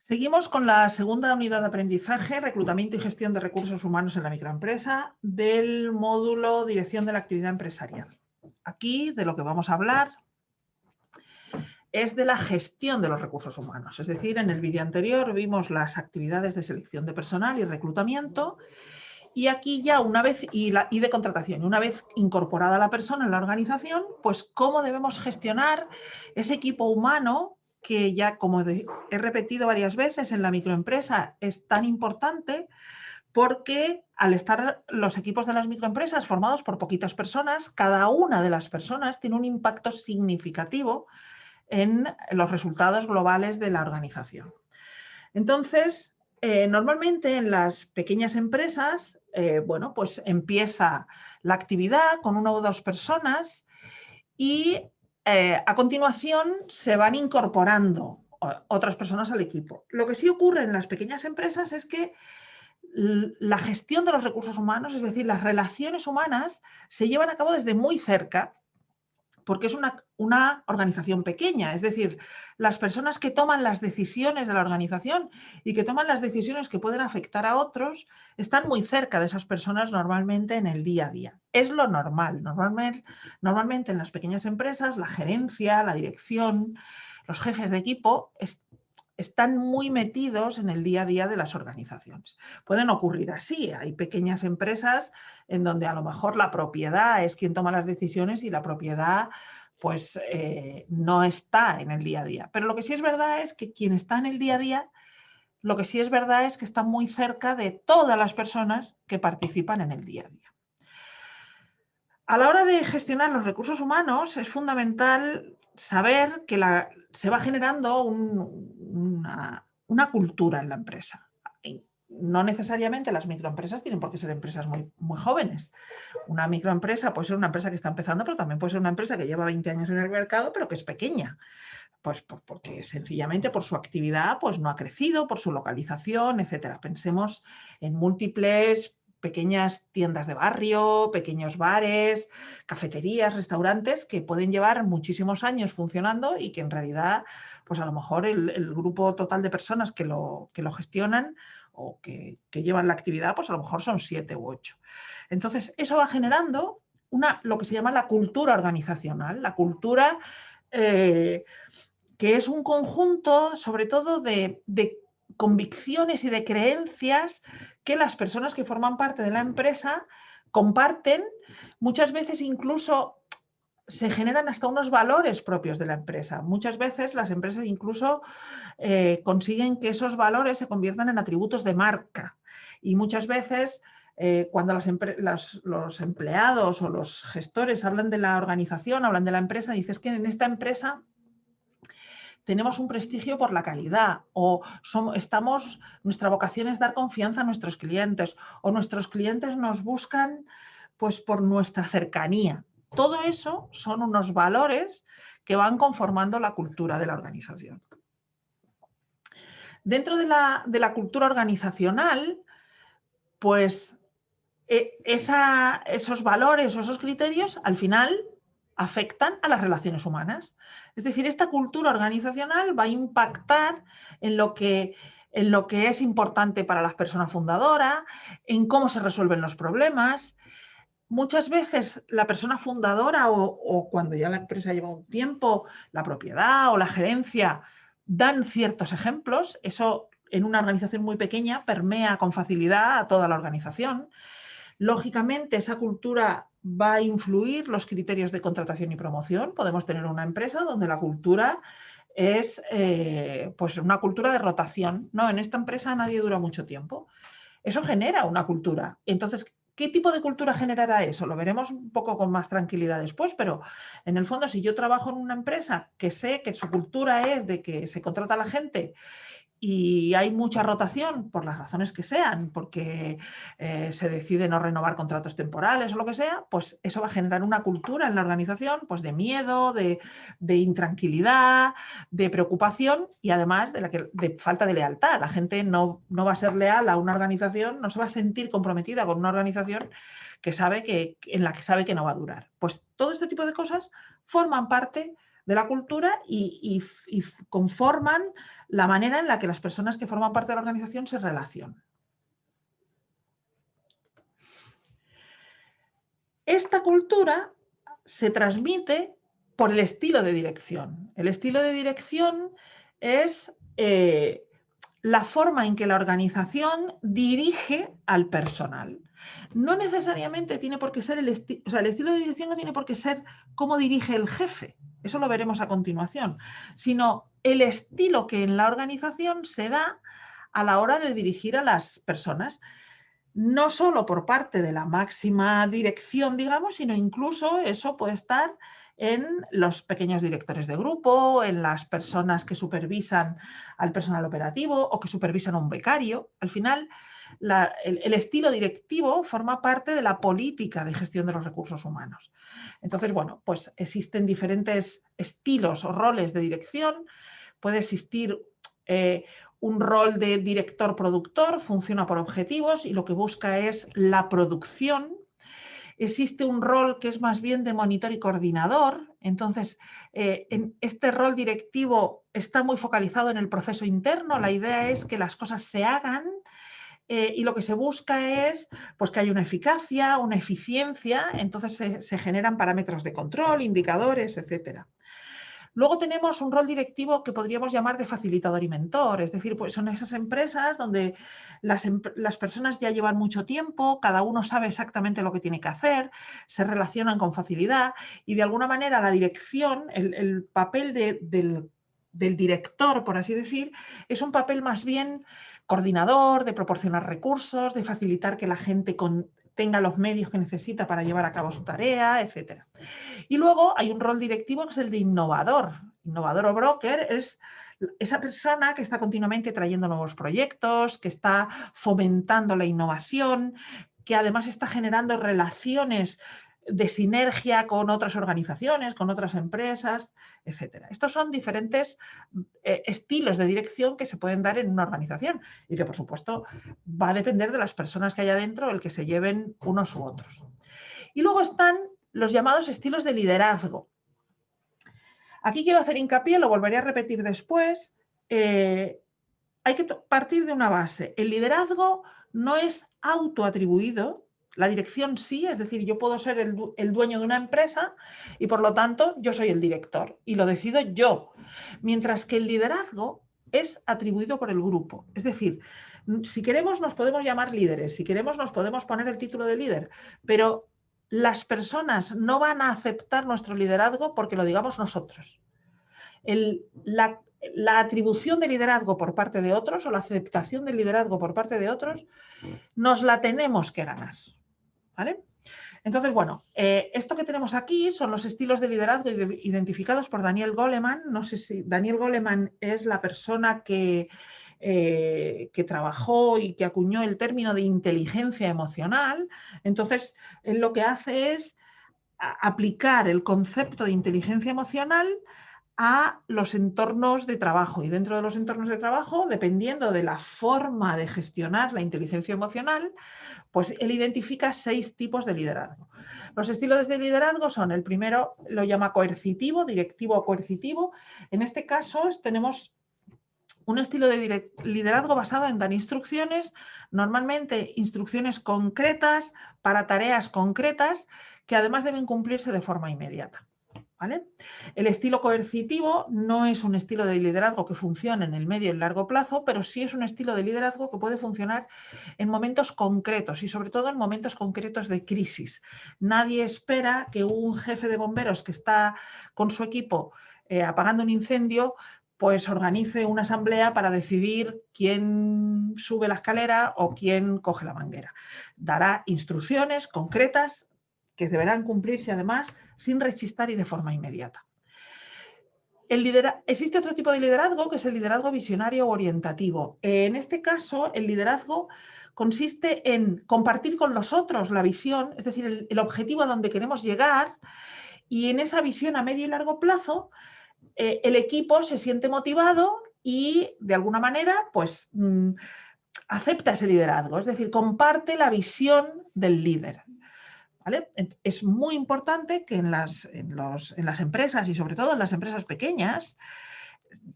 Seguimos con la segunda unidad de aprendizaje, reclutamiento y gestión de recursos humanos en la microempresa, del módulo Dirección de la Actividad Empresarial. Aquí de lo que vamos a hablar es de la gestión de los recursos humanos. Es decir, en el vídeo anterior vimos las actividades de selección de personal y reclutamiento, y aquí ya una vez, y de contratación, y una vez incorporada la persona en la organización, pues cómo debemos gestionar ese equipo humano que ya, como he repetido varias veces, en la microempresa es tan importante porque al estar los equipos de las microempresas formados por poquitas personas, cada una de las personas tiene un impacto significativo en los resultados globales de la organización. Entonces, normalmente en las pequeñas empresas, bueno, pues empieza la actividad con una o dos personas y a continuación se van incorporando otras personas al equipo. Lo que sí ocurre en las pequeñas empresas es que la gestión de los recursos humanos, es decir, las relaciones humanas, se llevan a cabo desde muy cerca porque es una organización pequeña, es decir, las personas que toman las decisiones de la organización y que toman las decisiones que pueden afectar a otros están muy cerca de esas personas normalmente en el día a día. Es lo normal. Normalmente en las pequeñas empresas la gerencia, la dirección, los jefes de equipo están muy metidos en el día a día de las organizaciones. Pueden ocurrir así, hay pequeñas empresas en donde a lo mejor la propiedad es quien toma las decisiones y la propiedad pues no está en el día a día. Pero lo que sí es verdad es que quien está en el día a día, lo que sí es verdad es que está muy cerca de todas las personas que participan en el día a día. A la hora de gestionar los recursos humanos es fundamental saber que se va generando una cultura en la empresa. No necesariamente las microempresas tienen por qué ser empresas muy, muy jóvenes. Una microempresa puede ser una empresa que está empezando, pero también puede ser una empresa que lleva 20 años en el mercado, pero que es pequeña. Pues porque sencillamente por su actividad pues no ha crecido, por su localización, etcétera. Pensemos en múltiples pequeñas tiendas de barrio, pequeños bares, cafeterías, restaurantes que pueden llevar muchísimos años funcionando y que en realidad, pues a lo mejor el grupo total de personas que lo gestionan o que llevan la actividad, pues a lo mejor son 7 u 8. Entonces, eso va generando lo que se llama la cultura organizacional, la cultura que es un conjunto, sobre todo, de convicciones y de creencias que las personas que forman parte de la empresa comparten. Muchas veces incluso se generan hasta unos valores propios de la empresa. Muchas veces las empresas incluso consiguen que esos valores se conviertan en atributos de marca. Y muchas veces cuando los empleados o los gestores hablan de la organización, hablan de la empresa, dices que en esta empresa tenemos un prestigio por la calidad o nuestra vocación es dar confianza a nuestros clientes o nuestros clientes nos buscan pues por nuestra cercanía. Todo eso son unos valores que van conformando la cultura de la organización. Dentro de la cultura organizacional, pues esos valores o esos criterios al final afectan a las relaciones humanas. Es decir, esta cultura organizacional va a impactar en lo que es importante para la persona fundadora, en cómo se resuelven los problemas. Muchas veces la persona fundadora o cuando ya la empresa lleva un tiempo, la propiedad o la gerencia dan ciertos ejemplos. Eso en una organización muy pequeña permea con facilidad a toda la organización. Lógicamente, esa cultura va a influir los criterios de contratación y promoción. Podemos tener una empresa donde la cultura es pues una cultura de rotación. No, en esta empresa nadie dura mucho tiempo. Eso genera una cultura. Entonces, ¿qué tipo de cultura generará eso? Lo veremos un poco con más tranquilidad después, pero en el fondo, si yo trabajo en una empresa que sé que su cultura es de que se contrata a la gente y hay mucha rotación por las razones que sean, porque se decide no renovar contratos temporales o lo que sea, pues eso va a generar una cultura en la organización pues de miedo, de intranquilidad, de preocupación y además de falta de lealtad. La gente no va a ser leal a una organización, no se va a sentir comprometida con una organización en la que sabe que no va a durar. Pues todo este tipo de cosas forman parte de la cultura y conforman la manera en la que las personas que forman parte de la organización se relacionan. Esta cultura se transmite por el estilo de dirección. El estilo de dirección es la forma en que la organización dirige al personal. No necesariamente tiene por qué ser el estilo, o sea, el estilo de dirección no tiene por qué ser cómo dirige el jefe, eso lo veremos a continuación, sino el estilo que en la organización se da a la hora de dirigir a las personas. No solo por parte de la máxima dirección, digamos, sino incluso eso puede estar en los pequeños directores de grupo, en las personas que supervisan al personal operativo o que supervisan a un becario. Al final, el estilo directivo forma parte de la política de gestión de los recursos humanos. Entonces, bueno, pues existen diferentes estilos o roles de dirección. Puede existir un rol de director-productor, funciona por objetivos y lo que busca es la producción. Existe un rol que es más bien de monitor y coordinador. Entonces, en este rol directivo está muy focalizado en el proceso interno. La idea es que las cosas se hagan y lo que se busca es pues, que haya una eficacia, una eficiencia. Entonces, se generan parámetros de control, indicadores, etcétera. Luego tenemos un rol directivo que podríamos llamar de facilitador y mentor, es decir, pues son esas empresas donde las personas ya llevan mucho tiempo, cada uno sabe exactamente lo que tiene que hacer, se relacionan con facilidad y de alguna manera la dirección, el papel del director, por así decir, es un papel más bien coordinador, de proporcionar recursos, de facilitar que la gente tenga los medios que necesita para llevar a cabo su tarea, etcétera. Y luego hay un rol directivo que es el de innovador. Innovador o broker es esa persona que está continuamente trayendo nuevos proyectos, que está fomentando la innovación, que además está generando relaciones de sinergia con otras organizaciones, con otras empresas, etc. Estos son diferentes estilos de dirección que se pueden dar en una organización y que, por supuesto, va a depender de las personas que haya dentro el que se lleven unos u otros. Y luego están los llamados estilos de liderazgo. Aquí quiero hacer hincapié, lo volveré a repetir después, hay que partir de una base. El liderazgo no es autoatribuido, la dirección sí, es decir, yo puedo ser el dueño de una empresa y por lo tanto yo soy el director y lo decido yo. Mientras que el liderazgo es atribuido por el grupo. Es decir, si queremos nos podemos llamar líderes, si queremos nos podemos poner el título de líder, pero las personas no van a aceptar nuestro liderazgo porque lo digamos nosotros. La atribución de liderazgo por parte de otros o la aceptación del liderazgo por parte de otros nos la tenemos que ganar. ¿Vale? Entonces, bueno, esto que tenemos aquí son los estilos de liderazgo identificados por Daniel Goleman. No sé si Daniel Goleman es la persona que trabajó y que acuñó el término de inteligencia emocional. Entonces, él lo que hace es aplicar el concepto de inteligencia emocional a los entornos de trabajo. Y dentro de los entornos de trabajo, dependiendo de la forma de gestionar la inteligencia emocional, pues él identifica 6 tipos de liderazgo. Los estilos de liderazgo son, el primero lo llama coercitivo, directivo o coercitivo. En este caso tenemos un estilo de liderazgo basado en dar instrucciones, normalmente instrucciones concretas para tareas concretas que además deben cumplirse de forma inmediata. ¿Vale? El estilo coercitivo no es un estilo de liderazgo que funcione en el medio y el largo plazo, pero sí es un estilo de liderazgo que puede funcionar en momentos concretos y sobre todo en momentos concretos de crisis. Nadie espera que un jefe de bomberos que está con su equipo apagando un incendio pues organice una asamblea para decidir quién sube la escalera o quién coge la manguera. Dará instrucciones concretas que deberán cumplirse además sin rechistar y de forma inmediata. Existe otro tipo de liderazgo que es el liderazgo visionario o orientativo. En este caso, el liderazgo consiste en compartir con los otros la visión, es decir, el objetivo a donde queremos llegar, y en esa visión a medio y largo plazo, el equipo se siente motivado y de alguna manera pues acepta ese liderazgo, es decir, comparte la visión del líder. ¿vale? Es muy importante que en las empresas y sobre todo en las empresas pequeñas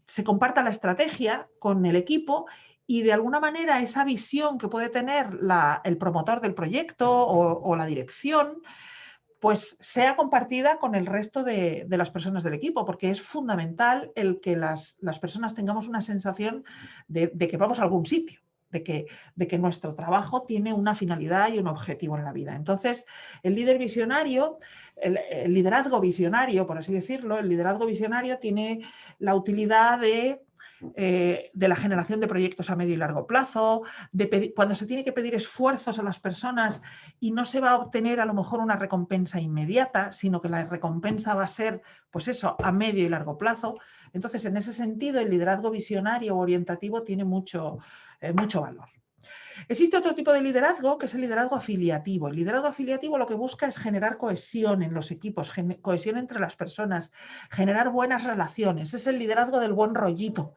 se comparta la estrategia con el equipo y de alguna manera esa visión que puede tener el promotor del proyecto o la dirección, pues sea compartida con el resto de las personas del equipo, porque es fundamental el que las personas tengamos una sensación de que vamos a algún sitio, de que nuestro trabajo tiene una finalidad y un objetivo en la vida. Entonces, el líder visionario, el liderazgo visionario, por así decirlo, el liderazgo visionario tiene la utilidad de la generación de proyectos a medio y largo plazo, cuando se tiene que pedir esfuerzos a las personas y no se va a obtener a lo mejor una recompensa inmediata, sino que la recompensa va a ser, pues eso, a medio y largo plazo. Entonces, en ese sentido, el liderazgo visionario o orientativo tiene mucho valor. Existe otro tipo de liderazgo que es el liderazgo afiliativo. El liderazgo afiliativo lo que busca es generar cohesión en los equipos, cohesión entre las personas, generar buenas relaciones. Es el liderazgo del buen rollito.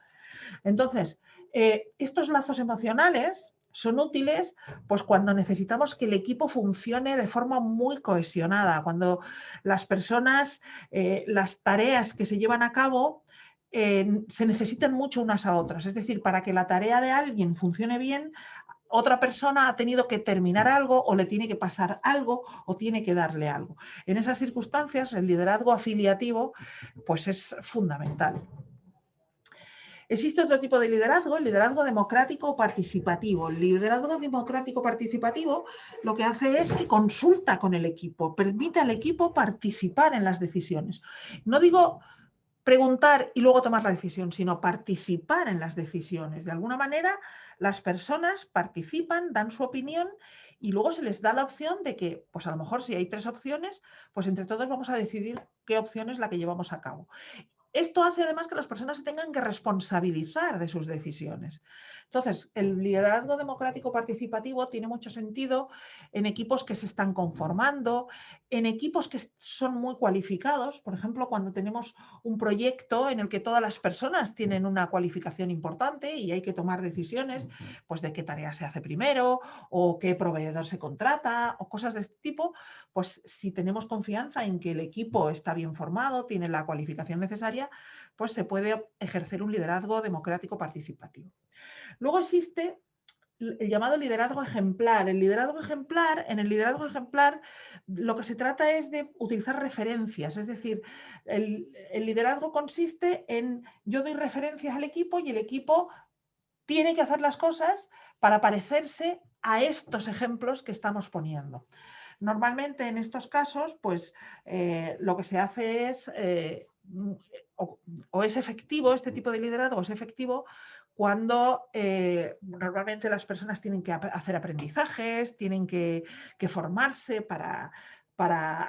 Entonces, estos lazos emocionales son útiles pues, cuando necesitamos que el equipo funcione de forma muy cohesionada, cuando las personas, las tareas que se llevan a cabo se necesitan mucho unas a otras. Es decir, para que la tarea de alguien funcione bien, otra persona ha tenido que terminar algo o le tiene que pasar algo o tiene que darle algo. En esas circunstancias, el liderazgo afiliativo pues, es fundamental. Existe otro tipo de liderazgo, el liderazgo democrático o participativo. El liderazgo democrático participativo lo que hace es que consulta con el equipo, permite al equipo participar en las decisiones. No digo preguntar y luego tomar la decisión, sino participar en las decisiones. De alguna manera, las personas participan, dan su opinión y luego se les da la opción de que, pues a lo mejor si hay 3 opciones, pues entre todos vamos a decidir qué opción es la que llevamos a cabo. Esto hace además que las personas se tengan que responsabilizar de sus decisiones. Entonces, el liderazgo democrático participativo tiene mucho sentido en equipos que se están conformando, en equipos que son muy cualificados. Por ejemplo, cuando tenemos un proyecto en el que todas las personas tienen una cualificación importante y hay que tomar decisiones, pues de qué tarea se hace primero o qué proveedor se contrata o cosas de este tipo, pues si tenemos confianza en que el equipo está bien formado, tiene la cualificación necesaria, pues se puede ejercer un liderazgo democrático participativo. Luego existe el llamado liderazgo ejemplar. En el liderazgo ejemplar lo que se trata es de utilizar referencias, es decir, el liderazgo consiste en yo doy referencias al equipo y el equipo tiene que hacer las cosas para parecerse a estos ejemplos que estamos poniendo. Normalmente en estos casos, pues lo que se hace es, o es efectivo, este tipo de liderazgo es efectivo cuando normalmente las personas tienen que hacer aprendizajes, tienen que formarse para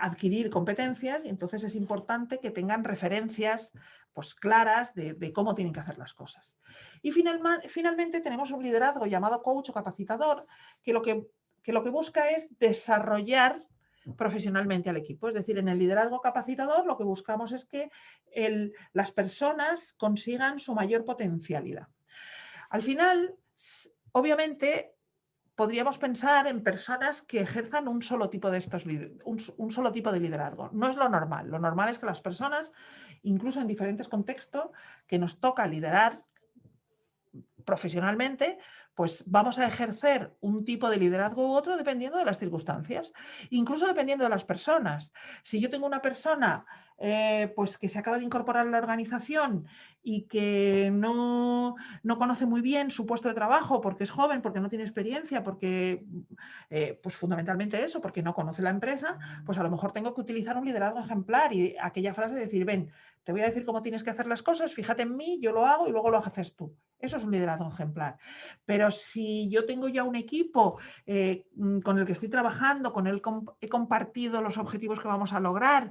adquirir competencias y entonces es importante que tengan referencias pues, claras de cómo tienen que hacer las cosas. Y finalmente tenemos un liderazgo llamado coach o capacitador que lo que busca es desarrollar profesionalmente al equipo. Es decir, en el liderazgo capacitador lo que buscamos es que las personas consigan su mayor potencialidad. Al final, obviamente, podríamos pensar en personas que ejerzan un solo tipo de un solo tipo de liderazgo. No es lo normal. Lo normal es que las personas, incluso en diferentes contextos, que nos toca liderar profesionalmente, pues vamos a ejercer un tipo de liderazgo u otro dependiendo de las circunstancias, incluso dependiendo de las personas. Si yo tengo una persona pues que se acaba de incorporar a la organización y que no conoce muy bien su puesto de trabajo porque es joven, porque no tiene experiencia, porque pues fundamentalmente eso, porque no conoce la empresa, pues a lo mejor tengo que utilizar un liderazgo ejemplar y aquella frase de decir, ven, te voy a decir cómo tienes que hacer las cosas, fíjate en mí, yo lo hago y luego lo haces tú. Eso es un liderazgo ejemplar. Pero si yo tengo ya un equipo con el que estoy trabajando, con el que he compartido los objetivos que vamos a lograr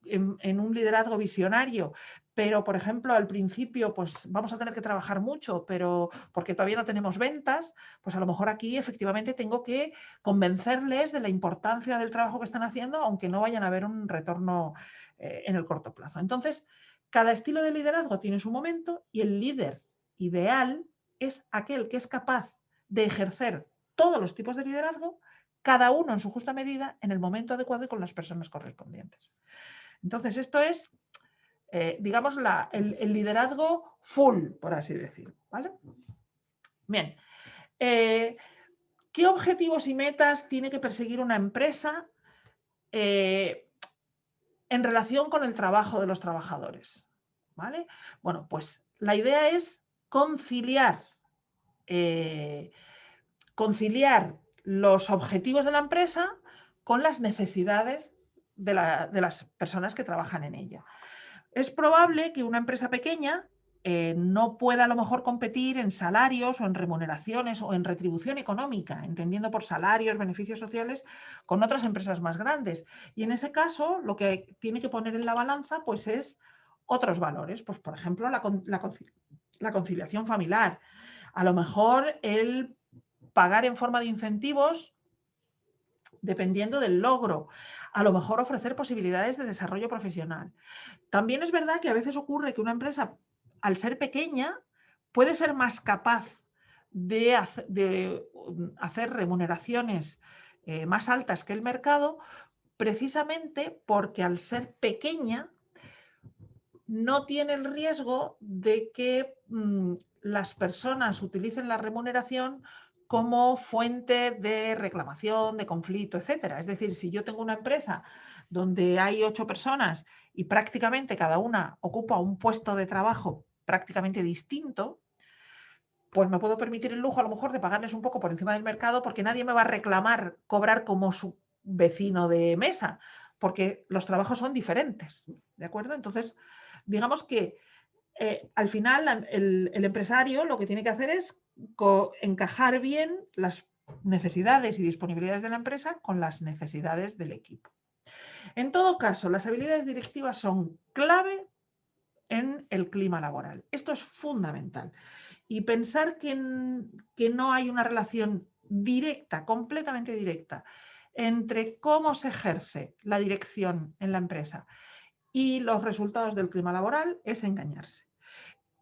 en un liderazgo visionario, pero por ejemplo al principio pues vamos a tener que trabajar mucho, pero porque todavía no tenemos ventas, pues a lo mejor aquí efectivamente tengo que convencerles de la importancia del trabajo que están haciendo, aunque no vayan a ver un retorno en el corto plazo. Entonces, cada estilo de liderazgo tiene su momento y el líder ideal es aquel que es capaz de ejercer todos los tipos de liderazgo cada uno en su justa medida, en el momento adecuado y con las personas correspondientes. Entonces, esto es, digamos, el liderazgo full, por así decir, ¿vale? Bien. ¿Qué objetivos y metas tiene que perseguir una empresa en relación con el trabajo de los trabajadores? ¿Vale? Bueno, pues la idea es conciliar los objetivos de la empresa con las necesidades de las personas que trabajan en ella. Es probable que una empresa pequeña no pueda a lo mejor competir en salarios o en remuneraciones o en retribución económica, entendiendo por salarios, beneficios sociales, con otras empresas más grandes. Y en ese caso, lo que tiene que poner en la balanza pues es otros valores, pues por ejemplo la conciliación familiar. A lo mejor el pagar en forma de incentivos dependiendo del logro. A lo mejor ofrecer posibilidades de desarrollo profesional. También es verdad que a veces ocurre que una empresa, al ser pequeña, puede ser más capaz de hacer remuneraciones más altas que el mercado, precisamente porque al ser pequeña no tiene el riesgo de que las personas utilicen la remuneración como fuente de reclamación, de conflicto, etcétera. Es decir, si yo tengo una empresa donde hay 8 personas y prácticamente cada una ocupa un puesto de trabajo prácticamente distinto, pues me puedo permitir el lujo a lo mejor de pagarles un poco por encima del mercado porque nadie me va a reclamar cobrar como su vecino de mesa, porque los trabajos son diferentes, ¿de acuerdo? Entonces, digamos que al final el empresario lo que tiene que hacer es encajar bien las necesidades y disponibilidades de la empresa con las necesidades del equipo. En todo caso, las habilidades directivas son clave en el clima laboral. Esto es fundamental. Y pensar que no hay una relación directa, completamente directa, entre cómo se ejerce la dirección en la empresa y los resultados del clima laboral es engañarse.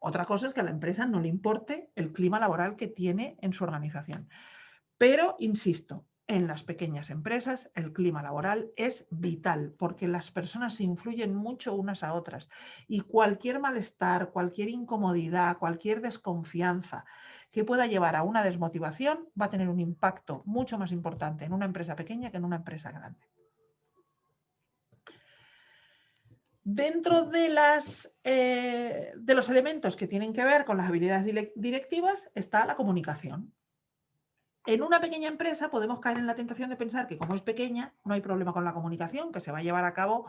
Otra cosa es que a la empresa no le importe el clima laboral que tiene en su organización. Pero, insisto, en las pequeñas empresas el clima laboral es vital porque las personas se influyen mucho unas a otras y cualquier malestar, cualquier incomodidad, cualquier desconfianza que pueda llevar a una desmotivación va a tener un impacto mucho más importante en una empresa pequeña que en una empresa grande. Dentro de los elementos que tienen que ver con las habilidades directivas está la comunicación. En una pequeña empresa podemos caer en la tentación de pensar que como es pequeña no hay problema con la comunicación, que se va a llevar a cabo,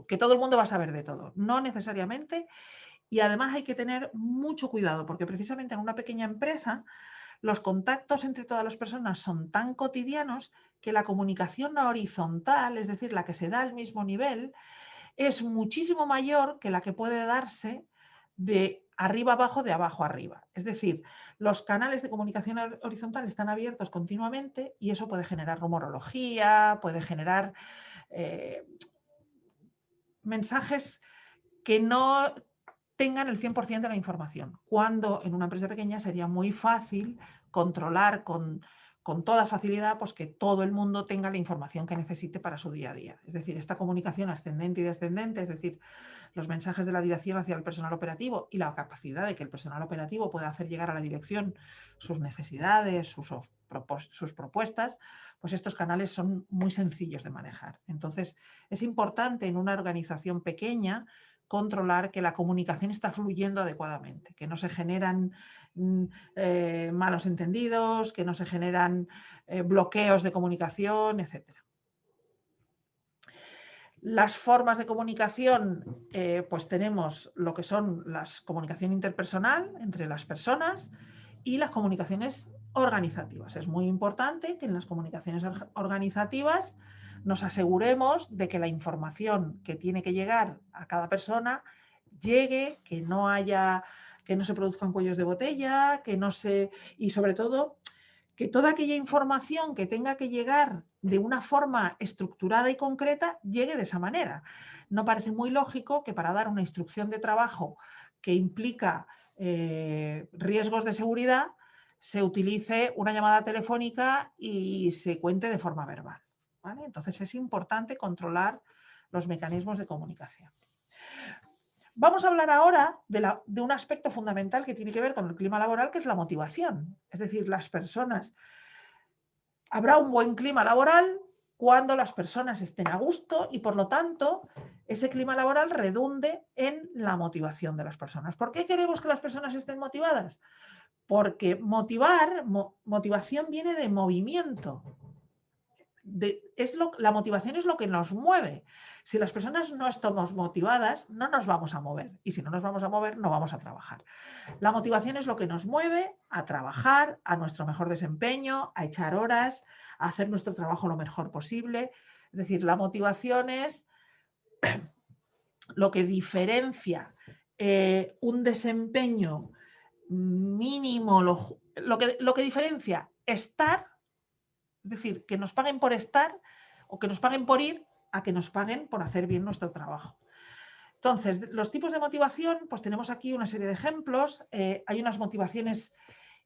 que todo el mundo va a saber de todo. No necesariamente. Y además hay que tener mucho cuidado porque precisamente en una pequeña empresa los contactos entre todas las personas son tan cotidianos que la comunicación horizontal, es decir, la que se da al mismo nivel, es muchísimo mayor que la que puede darse de arriba abajo, de abajo arriba. Es decir, los canales de comunicación horizontal están abiertos continuamente y eso puede generar rumorología, puede generar mensajes que no tengan el 100% de la información, cuando en una empresa pequeña sería muy fácil controlar con toda facilidad pues que todo el mundo tenga la información que necesite para su día a día. Es decir, esta comunicación ascendente y descendente, es decir, los mensajes de la dirección hacia el personal operativo y la capacidad de que el personal operativo pueda hacer llegar a la dirección sus necesidades, sus propuestas, pues estos canales son muy sencillos de manejar. Entonces, es importante en una organización pequeña controlar que la comunicación está fluyendo adecuadamente, que no se generan malos entendidos, que no se generan bloqueos de comunicación, etc. Las formas de comunicación, pues tenemos lo que son la comunicación interpersonal entre las personas y las comunicaciones organizativas. Es muy importante que en las comunicaciones organizativas nos aseguremos de que la información que tiene que llegar a cada persona llegue, que no se produzcan cuellos de botella, y sobre todo que toda aquella información que tenga que llegar de una forma estructurada y concreta llegue de esa manera. No parece muy lógico que para dar una instrucción de trabajo que implica riesgos de seguridad, se utilice una llamada telefónica y se cuente de forma verbal, ¿vale? Entonces es importante controlar los mecanismos de comunicación. Vamos a hablar ahora de un aspecto fundamental que tiene que ver con el clima laboral, que es la motivación. Es decir, las personas. Habrá un buen clima laboral cuando las personas estén a gusto y, por lo tanto, ese clima laboral redunde en la motivación de las personas. ¿Por qué queremos que las personas estén motivadas? Porque motivación viene de movimiento. La motivación es lo que nos mueve. Si las personas no estamos motivadas, no nos vamos a mover. Y si no nos vamos a mover, no vamos a trabajar. La motivación es lo que nos mueve a trabajar, a nuestro mejor desempeño, a echar horas, a hacer nuestro trabajo lo mejor posible. Es decir, la motivación es lo que diferencia un desempeño mínimo, lo que diferencia estar, es decir, que nos paguen por estar o que nos paguen por ir, a que nos paguen por hacer bien nuestro trabajo. Entonces, los tipos de motivación, pues tenemos aquí una serie de ejemplos. Hay unas motivaciones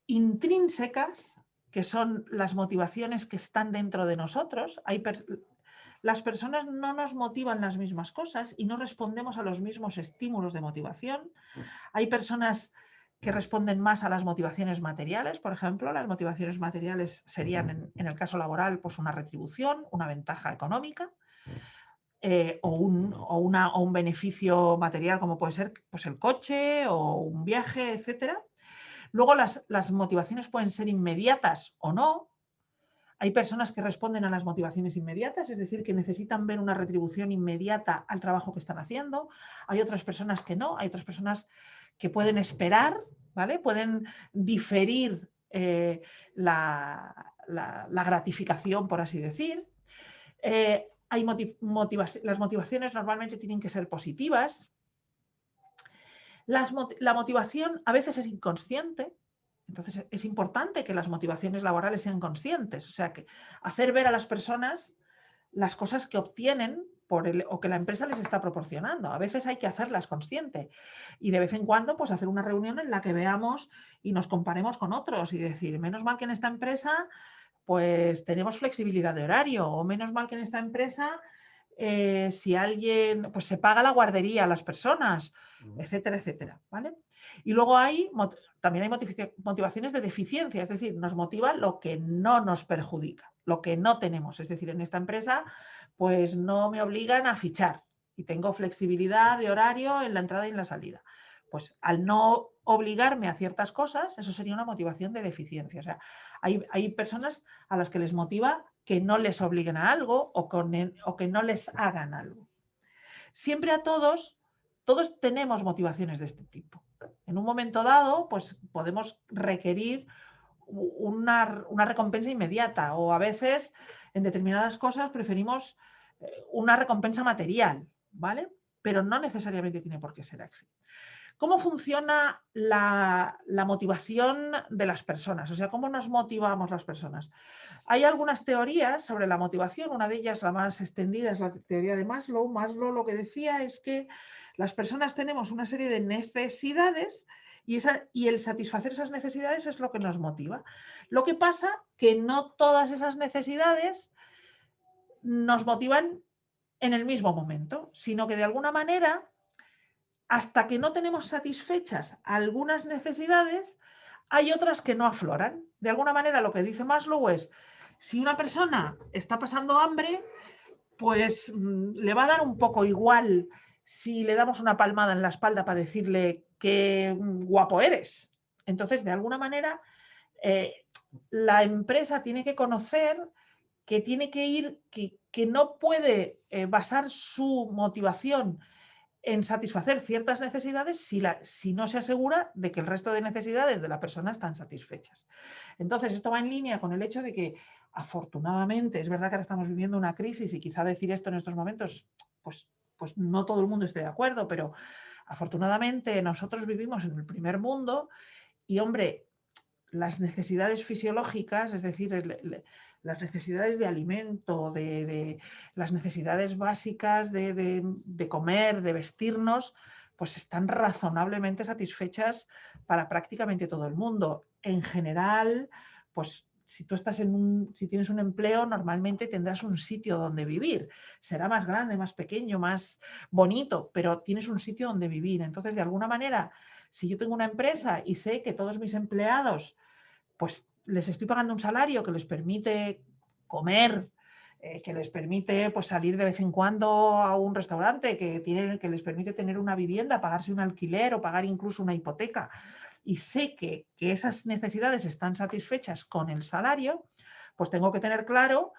intrínsecas, que son las motivaciones que están dentro de nosotros. Las personas no nos motivan las mismas cosas y no respondemos a los mismos estímulos de motivación. Hay personas que responden más a las motivaciones materiales, por ejemplo. Las motivaciones materiales serían, en el caso laboral, pues una retribución, una ventaja económica. O un beneficio material como puede ser pues el coche o un viaje, etcétera. Luego las motivaciones pueden ser inmediatas o no. Hay personas que responden a las motivaciones inmediatas, es decir, que necesitan ver una retribución inmediata al trabajo que están haciendo. Hay otras personas que no, hay otras personas que pueden esperar, ¿vale? Pueden diferir la gratificación, por así decir. Las motivaciones normalmente tienen que ser positivas. La motivación a veces es inconsciente, entonces es importante que las motivaciones laborales sean conscientes, o sea, que hacer ver a las personas las cosas que obtienen o que la empresa les está proporcionando. A veces hay que hacerlas consciente y de vez en cuando pues hacer una reunión en la que veamos y nos comparemos con otros y decir, menos mal que en esta empresa pues tenemos flexibilidad de horario, o menos mal que en esta empresa si alguien, pues se paga la guardería a las personas, etcétera, etcétera, ¿vale? Y luego también hay motivaciones de deficiencia, es decir, nos motiva lo que no nos perjudica, lo que no tenemos. Es decir, en esta empresa pues no me obligan a fichar y tengo flexibilidad de horario en la entrada y en la salida. Pues al no obligarme a ciertas cosas, eso sería una motivación de deficiencia. O sea, hay personas a las que les motiva que no les obliguen a algo o que no les hagan algo. Siempre todos tenemos motivaciones de este tipo. En un momento dado, pues podemos requerir una recompensa inmediata o a veces en determinadas cosas preferimos una recompensa material, ¿vale? Pero no necesariamente tiene por qué ser así. ¿Cómo funciona la motivación de las personas? O sea, ¿cómo nos motivamos las personas? Hay algunas teorías sobre la motivación. Una de ellas, la más extendida, es la teoría de Maslow. Maslow lo que decía es que las personas tenemos una serie de necesidades y el satisfacer esas necesidades es lo que nos motiva. Lo que pasa que no todas esas necesidades nos motivan en el mismo momento, sino que de alguna manera, hasta que no tenemos satisfechas algunas necesidades, hay otras que no afloran. De alguna manera, lo que dice Maslow es, si una persona está pasando hambre, pues le va a dar un poco igual si le damos una palmada en la espalda para decirle qué guapo eres. Entonces, de alguna manera, la empresa tiene que conocer que tiene que ir, que no puede basar su motivación en satisfacer ciertas necesidades si no se asegura de que el resto de necesidades de la persona están satisfechas. Entonces, esto va en línea con el hecho de que, afortunadamente, es verdad que ahora estamos viviendo una crisis y quizá decir esto en estos momentos, pues no todo el mundo esté de acuerdo, pero afortunadamente nosotros vivimos en el primer mundo y, hombre, las necesidades fisiológicas, es decir, las necesidades de alimento, las necesidades básicas de comer, de vestirnos, pues están razonablemente satisfechas para prácticamente todo el mundo. En general, pues si tú estás si tienes un empleo, normalmente tendrás un sitio donde vivir. Será más grande, más pequeño, más bonito, pero tienes un sitio donde vivir. Entonces, de alguna manera, si yo tengo una empresa y sé que todos mis empleados, pues les estoy pagando un salario que les permite comer, que les permite pues, salir de vez en cuando a un restaurante, que les permite tener una vivienda, pagarse un alquiler o pagar incluso una hipoteca, y sé que esas necesidades están satisfechas con el salario, pues tengo que tener claro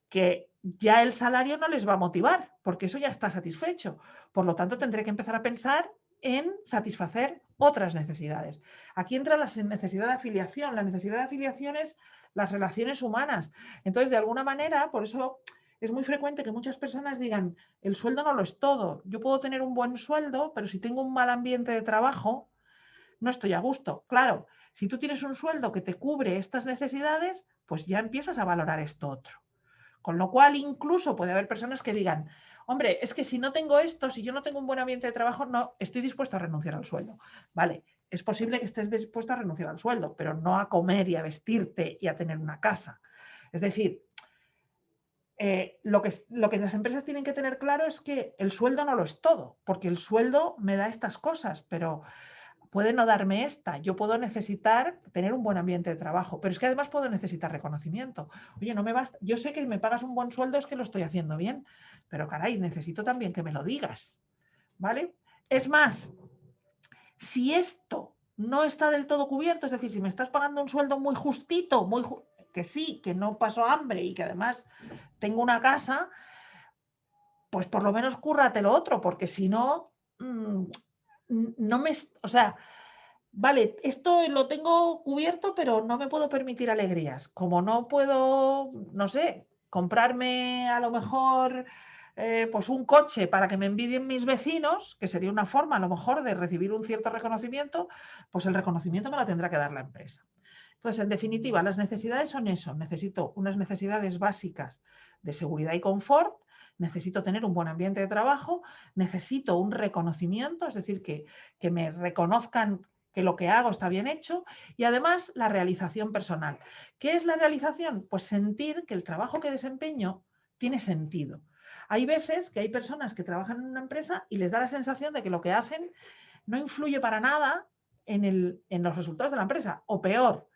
que ya el salario no les va a motivar, porque eso ya está satisfecho. Por lo tanto, tendré que empezar a pensar en satisfacer otras necesidades. Aquí entra la necesidad de afiliación. La necesidad de afiliación es las relaciones humanas. Entonces, de alguna manera, por eso es muy frecuente que muchas personas digan, el sueldo no lo es todo. Yo puedo tener un buen sueldo, pero si tengo un mal ambiente de trabajo, no estoy a gusto. Claro, si tú tienes un sueldo que te cubre estas necesidades, pues ya empiezas a valorar esto otro. Con lo cual, incluso puede haber personas que digan, hombre, es que si no tengo esto, si yo no tengo un buen ambiente de trabajo, no estoy dispuesto a renunciar al sueldo. Vale, es posible que estés dispuesto a renunciar al sueldo, pero no a comer y a vestirte y a tener una casa. Es decir, lo que las empresas tienen que tener claro es que el sueldo no lo es todo, porque el sueldo me da estas cosas, pero puede no darme esta. Yo puedo necesitar tener un buen ambiente de trabajo, pero es que además puedo necesitar reconocimiento. Oye, no me basta. Yo sé que me pagas un buen sueldo, es que lo estoy haciendo bien, pero caray, necesito también que me lo digas, ¿vale? Es más, si esto no está del todo cubierto, es decir, si me estás pagando un sueldo muy justito, que sí, que no paso hambre y que además tengo una casa, pues por lo menos cúrrate lo otro, porque si no, no me, o sea, vale, esto lo tengo cubierto, pero no me puedo permitir alegrías. Como no puedo, no sé, comprarme a lo mejor pues un coche para que me envidien mis vecinos, que sería una forma a lo mejor de recibir un cierto reconocimiento, pues el reconocimiento me lo tendrá que dar la empresa. Entonces, en definitiva, las necesidades son eso. Necesito unas necesidades básicas de seguridad y confort, necesito tener un buen ambiente de trabajo, necesito un reconocimiento, es decir, que me reconozcan que lo que hago está bien hecho, y además la realización personal. ¿Qué es la realización? Pues sentir que el trabajo que desempeño tiene sentido. Hay veces que hay personas que trabajan en una empresa y les da la sensación de que lo que hacen no influye para nada en los resultados de la empresa, o peor,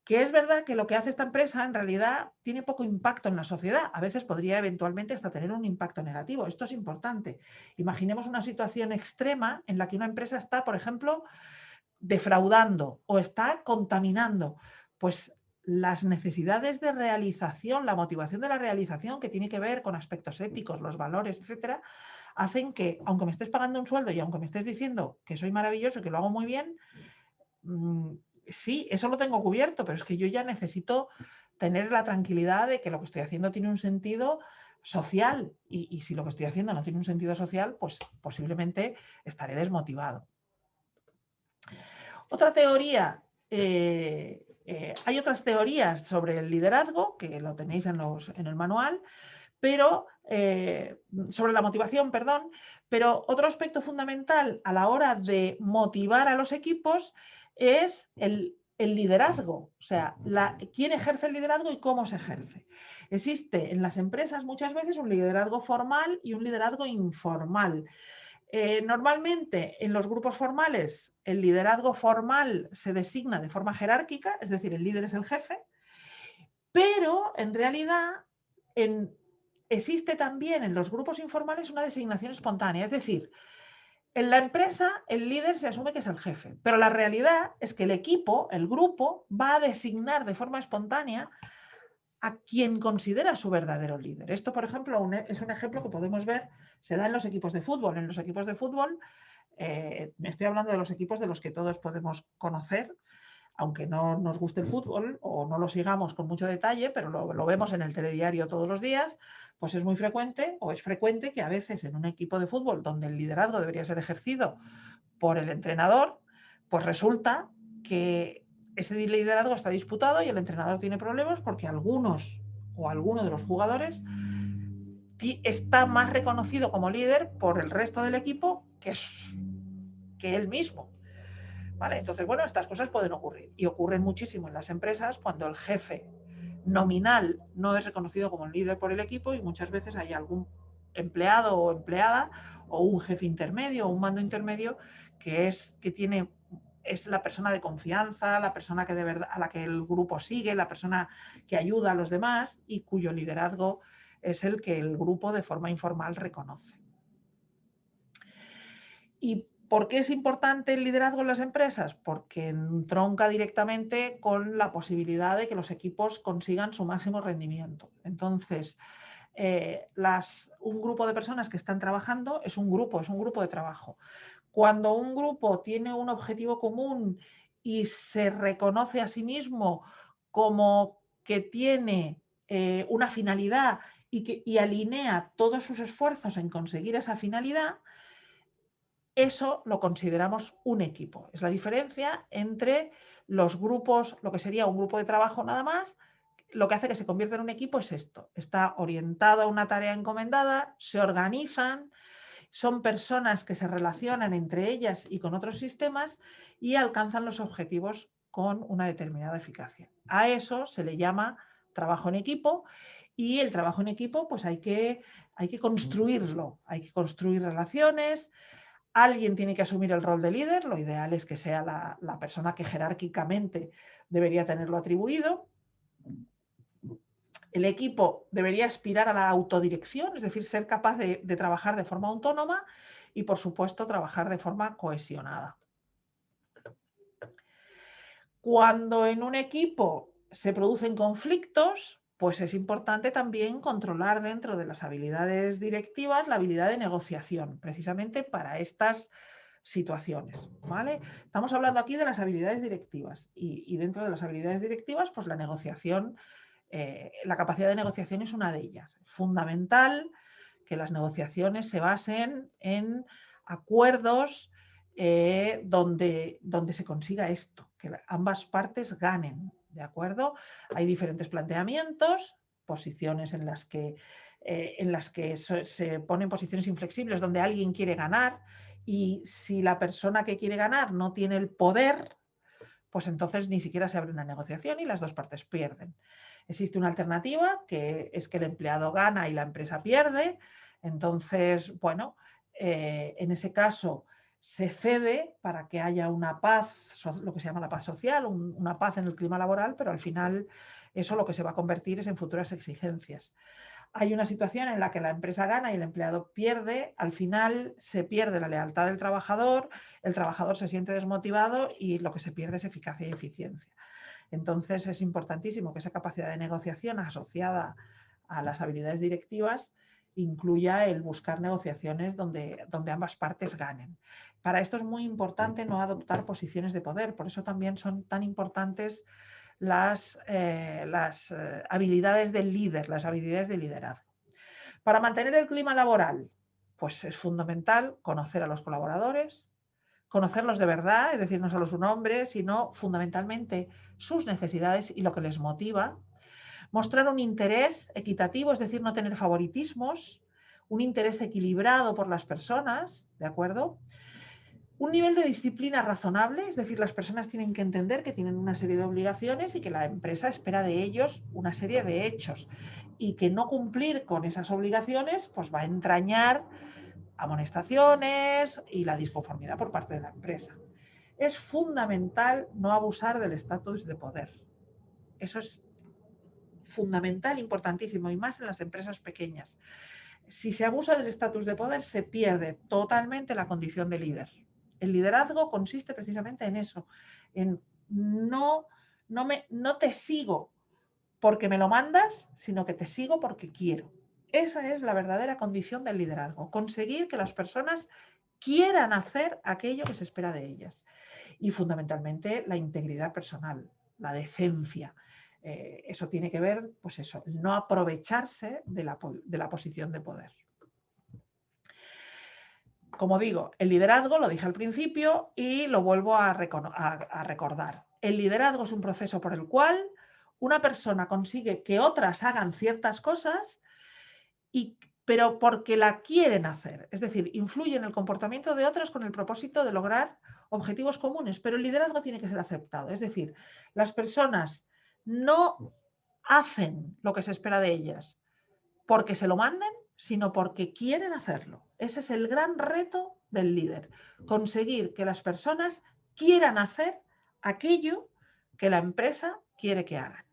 que es verdad que lo que hace esta empresa en realidad tiene poco impacto en la sociedad. A veces podría eventualmente hasta tener un impacto negativo. Esto es importante. Imaginemos una situación extrema en la que una empresa está, por ejemplo, defraudando o está contaminando. Pues las necesidades de realización, la motivación de la realización, que tiene que ver con aspectos éticos, los valores, etcétera, hacen que, aunque me estés pagando un sueldo y aunque me estés diciendo que soy maravilloso y que lo hago muy bien, sí, eso lo tengo cubierto, pero es que yo ya necesito tener la tranquilidad de que lo que estoy haciendo tiene un sentido social, y si lo que estoy haciendo no tiene un sentido social, pues posiblemente estaré desmotivado. Otra teoría, hay otras teorías sobre el liderazgo, que lo tenéis en el manual, pero sobre la motivación, perdón, pero otro aspecto fundamental a la hora de motivar a los equipos es el liderazgo, o sea, quién ejerce el liderazgo y cómo se ejerce. Existe en las empresas muchas veces un liderazgo formal y un liderazgo informal. Normalmente en los grupos formales el liderazgo formal se designa de forma jerárquica, es decir, el líder es el jefe, pero en realidad existe también en los grupos informales una designación espontánea, es decir, en la empresa el líder se asume que es el jefe, pero la realidad es que el equipo, el grupo, va a designar de forma espontánea a quien considera su verdadero líder. Esto, por ejemplo, es un ejemplo que podemos ver, se da en los equipos de fútbol. En los equipos de fútbol, me estoy hablando de los equipos de los que todos podemos conocer, aunque no nos guste el fútbol o no lo sigamos con mucho detalle, pero lo vemos en el telediario todos los días, pues es muy frecuente, o es frecuente, que a veces en un equipo de fútbol donde el liderazgo debería ser ejercido por el entrenador, pues resulta que ese liderazgo está disputado y el entrenador tiene problemas porque alguno de los jugadores está más reconocido como líder por el resto del equipo que él mismo. ¿Vale? Entonces, bueno, estas cosas pueden ocurrir y ocurren muchísimo en las empresas cuando el jefe nominal no es reconocido como un líder por el equipo y muchas veces hay algún empleado o empleada o un jefe intermedio o un mando intermedio que es la persona de confianza, la persona que de verdad, a la que el grupo sigue, la persona que ayuda a los demás y cuyo liderazgo es el que el grupo de forma informal reconoce. ¿Y por qué es importante el liderazgo en las empresas? Porque entronca directamente con la posibilidad de que los equipos consigan su máximo rendimiento. Entonces, un grupo de personas que están trabajando es un grupo de trabajo. Cuando un grupo tiene un objetivo común y se reconoce a sí mismo como que tiene una finalidad y alinea todos sus esfuerzos en conseguir esa finalidad, eso lo consideramos un equipo. Es la diferencia entre los grupos, lo que sería un grupo de trabajo nada más. Lo que hace que se convierta en un equipo es esto. Está orientado a una tarea encomendada, se organizan, son personas que se relacionan entre ellas y con otros sistemas y alcanzan los objetivos con una determinada eficacia. A eso se le llama trabajo en equipo y el trabajo en equipo pues hay que construirlo, hay que construir relaciones. Alguien tiene que asumir el rol de líder, lo ideal es que sea la persona que jerárquicamente debería tenerlo atribuido. El equipo debería aspirar a la autodirección, es decir, ser capaz de trabajar de forma autónoma y, por supuesto, trabajar de forma cohesionada. Cuando en un equipo se producen conflictos, pues es importante también controlar dentro de las habilidades directivas la habilidad de negociación, precisamente para estas situaciones, ¿vale? Estamos hablando aquí de las habilidades directivas y dentro de las habilidades directivas, pues la negociación, la capacidad de negociación es una de ellas. Es fundamental que las negociaciones se basen en acuerdos donde se consiga esto, que ambas partes ganen, ¿de acuerdo? Hay diferentes planteamientos, posiciones en las que se ponen posiciones inflexibles donde alguien quiere ganar y si la persona que quiere ganar no tiene el poder, pues entonces ni siquiera se abre una negociación y las dos partes pierden. Existe una alternativa que es que el empleado gana y la empresa pierde. Entonces, bueno, en ese caso se cede para que haya una paz, lo que se llama la paz social, una paz en el clima laboral, pero al final eso lo que se va a convertir es en futuras exigencias. Hay una situación en la que la empresa gana y el empleado pierde, al final se pierde la lealtad del trabajador, el trabajador se siente desmotivado y lo que se pierde es eficacia y eficiencia. Entonces es importantísimo que esa capacidad de negociación asociada a las habilidades directivas incluya el buscar negociaciones donde ambas partes ganen. Para esto es muy importante no adoptar posiciones de poder, por eso también son tan importantes las habilidades del líder, las habilidades de liderazgo. Para mantener el clima laboral, pues es fundamental conocer a los colaboradores, conocerlos de verdad, es decir, no solo su nombre, sino fundamentalmente sus necesidades y lo que les motiva. Mostrar un interés equitativo, es decir, no tener favoritismos, un interés equilibrado por las personas, ¿de acuerdo? Un nivel de disciplina razonable, es decir, las personas tienen que entender que tienen una serie de obligaciones y que la empresa espera de ellos una serie de hechos y que no cumplir con esas obligaciones pues va a entrañar amonestaciones y la disconformidad por parte de la empresa. Es fundamental no abusar del estatus de poder. Eso es fundamental, importantísimo, y más en las empresas pequeñas. Si se abusa del estatus de poder, se pierde totalmente la condición de líder. El liderazgo consiste precisamente en eso, en no te sigo porque me lo mandas, sino que te sigo porque quiero. Esa es la verdadera condición del liderazgo, conseguir que las personas quieran hacer aquello que se espera de ellas. Y fundamentalmente la integridad personal, la decencia. Eso tiene que ver, pues eso, no aprovecharse de la posición de poder. Como digo, el liderazgo, lo dije al principio y lo vuelvo a recordar. El liderazgo es un proceso por el cual una persona consigue que otras hagan ciertas cosas y pero porque la quieren hacer. Es decir, influye en el comportamiento de otros con el propósito de lograr objetivos comunes, pero el liderazgo tiene que ser aceptado. Es decir, las personas no hacen lo que se espera de ellas porque se lo manden, sino porque quieren hacerlo. Ese es el gran reto del líder, conseguir que las personas quieran hacer aquello que la empresa quiere que hagan.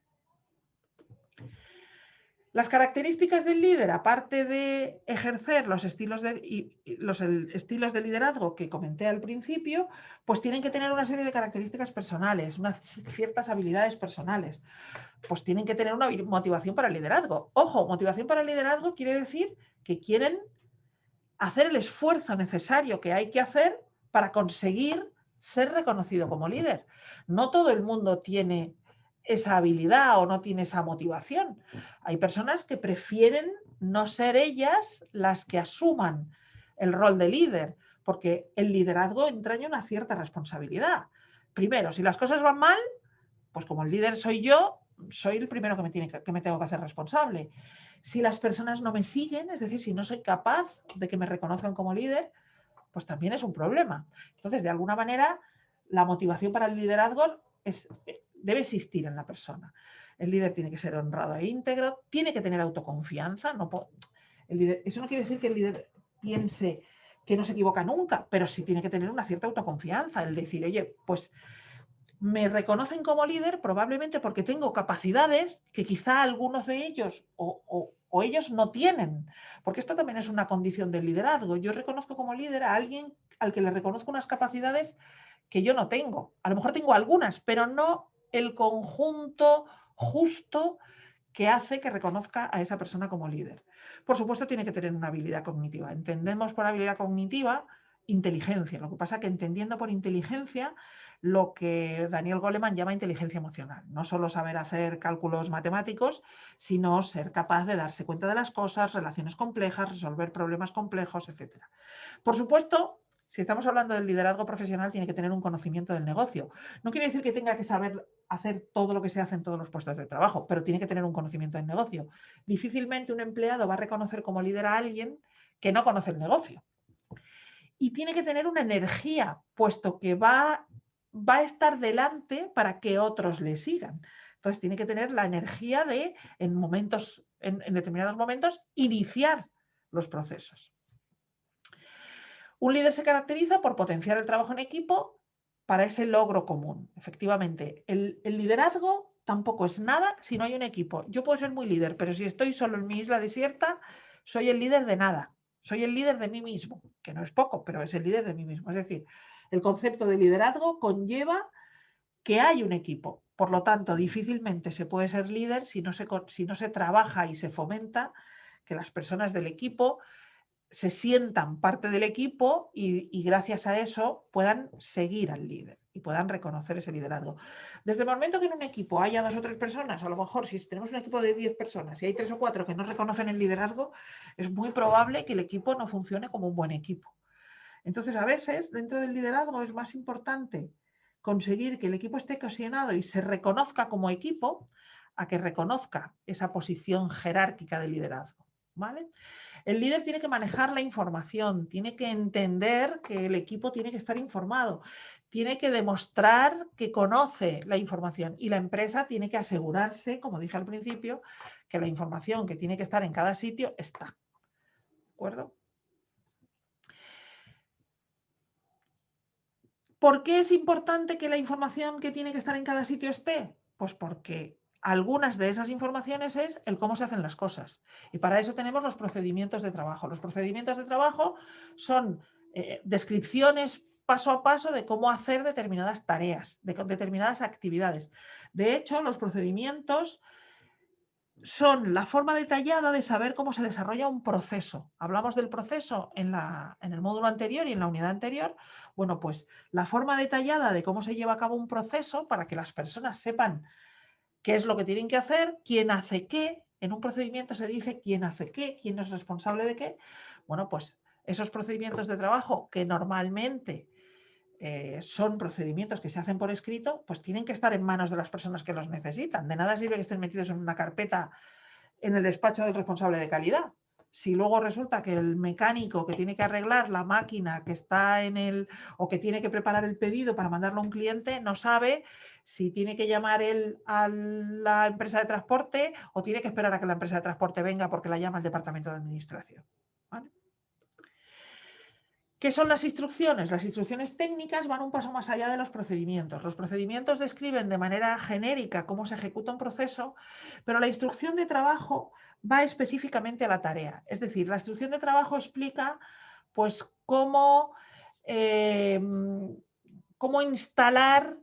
Las características del líder, aparte de ejercer los estilos de liderazgo que comenté al principio, pues tienen que tener una serie de características personales, unas ciertas habilidades personales. Pues tienen que tener una motivación para el liderazgo. Ojo, motivación para el liderazgo quiere decir que quieren hacer el esfuerzo necesario que hay que hacer para conseguir ser reconocido como líder. No todo el mundo tiene esa habilidad o no tiene esa motivación. Hay personas que prefieren no ser ellas las que asuman el rol de líder, porque el liderazgo entraña una cierta responsabilidad. Primero, si las cosas van mal, pues como el líder soy yo, soy el primero que me tengo que hacer responsable. Si las personas no me siguen, es decir, si no soy capaz de que me reconozcan como líder, pues también es un problema. Entonces, de alguna manera, la motivación para el liderazgo debe existir en la persona. El líder tiene que ser honrado e íntegro, tiene que tener autoconfianza. Eso no quiere decir que el líder piense que no se equivoca nunca, pero sí tiene que tener una cierta autoconfianza. El decir, oye, pues me reconocen como líder probablemente porque tengo capacidades que quizá algunos de ellos o ellos no tienen, porque esto también es una condición del liderazgo. Yo reconozco como líder a alguien al que le reconozco unas capacidades que yo no tengo. A lo mejor tengo algunas, pero no el conjunto justo que hace que reconozca a esa persona como líder. Por supuesto, tiene que tener una habilidad cognitiva. Entendemos por habilidad cognitiva inteligencia. Lo que pasa es que entendiendo por inteligencia lo que Daniel Goleman llama inteligencia emocional. No solo saber hacer cálculos matemáticos, sino ser capaz de darse cuenta de las cosas, relaciones complejas, resolver problemas complejos, etc. Por supuesto, si estamos hablando del liderazgo profesional, tiene que tener un conocimiento del negocio. No quiere decir que tenga que saber hacer todo lo que se hace en todos los puestos de trabajo, pero tiene que tener un conocimiento del negocio. Difícilmente un empleado va a reconocer como líder a alguien que no conoce el negocio. Y tiene que tener una energía, puesto que va a estar delante para que otros le sigan. Entonces tiene que tener la energía de, en determinados momentos, iniciar los procesos. Un líder se caracteriza por potenciar el trabajo en equipo para ese logro común. Efectivamente, el liderazgo tampoco es nada si no hay un equipo. Yo puedo ser muy líder, pero si estoy solo en mi isla desierta, soy el líder de nada. Soy el líder de mí mismo, que no es poco, pero es el líder de mí mismo. Es decir, el concepto de liderazgo conlleva que hay un equipo. Por lo tanto, difícilmente se puede ser líder si no se trabaja y se fomenta que las personas del equipo se sientan parte del equipo y gracias a eso puedan seguir al líder y puedan reconocer ese liderazgo. Desde el momento que en un equipo haya 2 o 3 personas, a lo mejor si tenemos un equipo de 10 personas y hay 3 o 4 que no reconocen el liderazgo, es muy probable que el equipo no funcione como un buen equipo. Entonces, a veces, dentro del liderazgo es más importante conseguir que el equipo esté cohesionado y se reconozca como equipo a que reconozca esa posición jerárquica de liderazgo, ¿vale? El líder tiene que manejar la información, tiene que entender que el equipo tiene que estar informado, tiene que demostrar que conoce la información y la empresa tiene que asegurarse, como dije al principio, que la información que tiene que estar en cada sitio está. ¿De acuerdo? ¿Por qué es importante que la información que tiene que estar en cada sitio esté? Pues porque algunas de esas informaciones es el cómo se hacen las cosas. Y para eso tenemos los procedimientos de trabajo. Los procedimientos de trabajo son descripciones paso a paso de cómo hacer determinadas tareas, de determinadas actividades. De hecho, los procedimientos son la forma detallada de saber cómo se desarrolla un proceso. Hablamos del proceso en el módulo anterior y en la unidad anterior. Bueno, pues la forma detallada de cómo se lleva a cabo un proceso para que las personas sepan qué es lo que tienen que hacer, quién hace qué. En un procedimiento se dice quién hace qué, quién es responsable de qué. Bueno, pues esos procedimientos de trabajo que normalmente son procedimientos que se hacen por escrito, pues tienen que estar en manos de las personas que los necesitan. De nada sirve que estén metidos en una carpeta en el despacho del responsable de calidad. si luego resulta que el mecánico que tiene que arreglar la máquina que está en el, o que tiene que preparar el pedido para mandarlo a un cliente, no sabe si tiene que llamar él a la empresa de transporte o tiene que esperar a que la empresa de transporte venga porque la llama el departamento de administración. ¿Vale? ¿Qué son las instrucciones? Las instrucciones técnicas van un paso más allá de los procedimientos. Los procedimientos describen de manera genérica cómo se ejecuta un proceso, pero la instrucción de trabajo va específicamente a la tarea. Es decir, la instrucción de trabajo explica pues, cómo instalar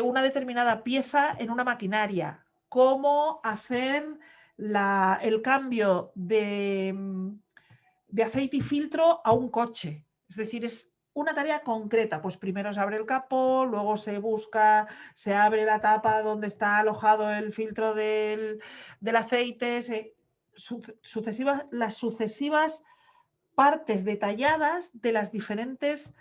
una determinada pieza en una maquinaria, cómo hacer el cambio de aceite y filtro a un coche. Es decir, es una tarea concreta. Pues primero se abre el capó, luego se abre la tapa donde está alojado el filtro del aceite, las sucesivas partes detalladas de las diferentes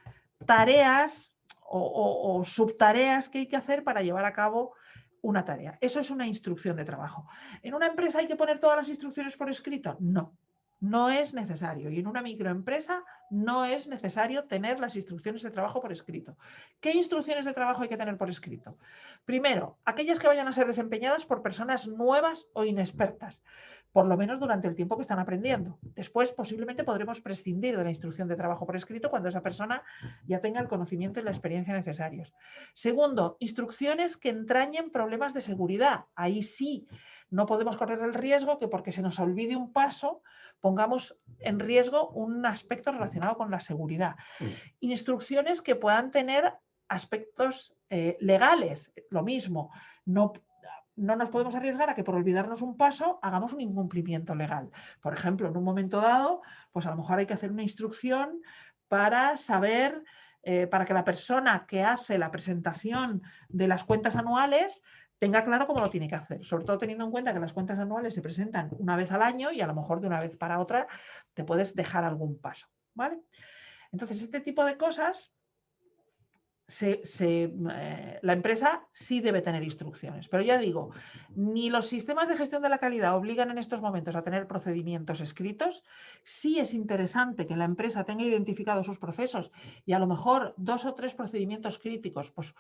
tareas o subtareas que hay que hacer para llevar a cabo una tarea. Eso es una instrucción de trabajo. ¿En una empresa hay que poner todas las instrucciones por escrito? No. No es necesario. Y en una microempresa no es necesario tener las instrucciones de trabajo por escrito. ¿Qué instrucciones de trabajo hay que tener por escrito? Primero, aquellas que vayan a ser desempeñadas por personas nuevas o inexpertas, por lo menos durante el tiempo que están aprendiendo. Después, posiblemente, podremos prescindir de la instrucción de trabajo por escrito cuando esa persona ya tenga el conocimiento y la experiencia necesarios. Segundo, instrucciones que entrañen problemas de seguridad. Ahí sí, no podemos correr el riesgo que porque se nos olvide un paso pongamos en riesgo un aspecto relacionado con la seguridad. Instrucciones que puedan tener aspectos legales, lo mismo. No nos podemos arriesgar a que por olvidarnos un paso hagamos un incumplimiento legal. Por ejemplo, en un momento dado, pues a lo mejor hay que hacer una instrucción para saber, para que la persona que hace la presentación de las cuentas anuales tenga claro cómo lo tiene que hacer, sobre todo teniendo en cuenta que las cuentas anuales se presentan una vez al año y a lo mejor de una vez para otra te puedes dejar algún paso, ¿vale? Entonces, este tipo de cosas, la empresa sí debe tener instrucciones, pero ya digo, ni los sistemas de gestión de la calidad obligan en estos momentos a tener procedimientos escritos. Sí es interesante que la empresa tenga identificados sus procesos y a lo mejor 2 o 3 procedimientos críticos, pues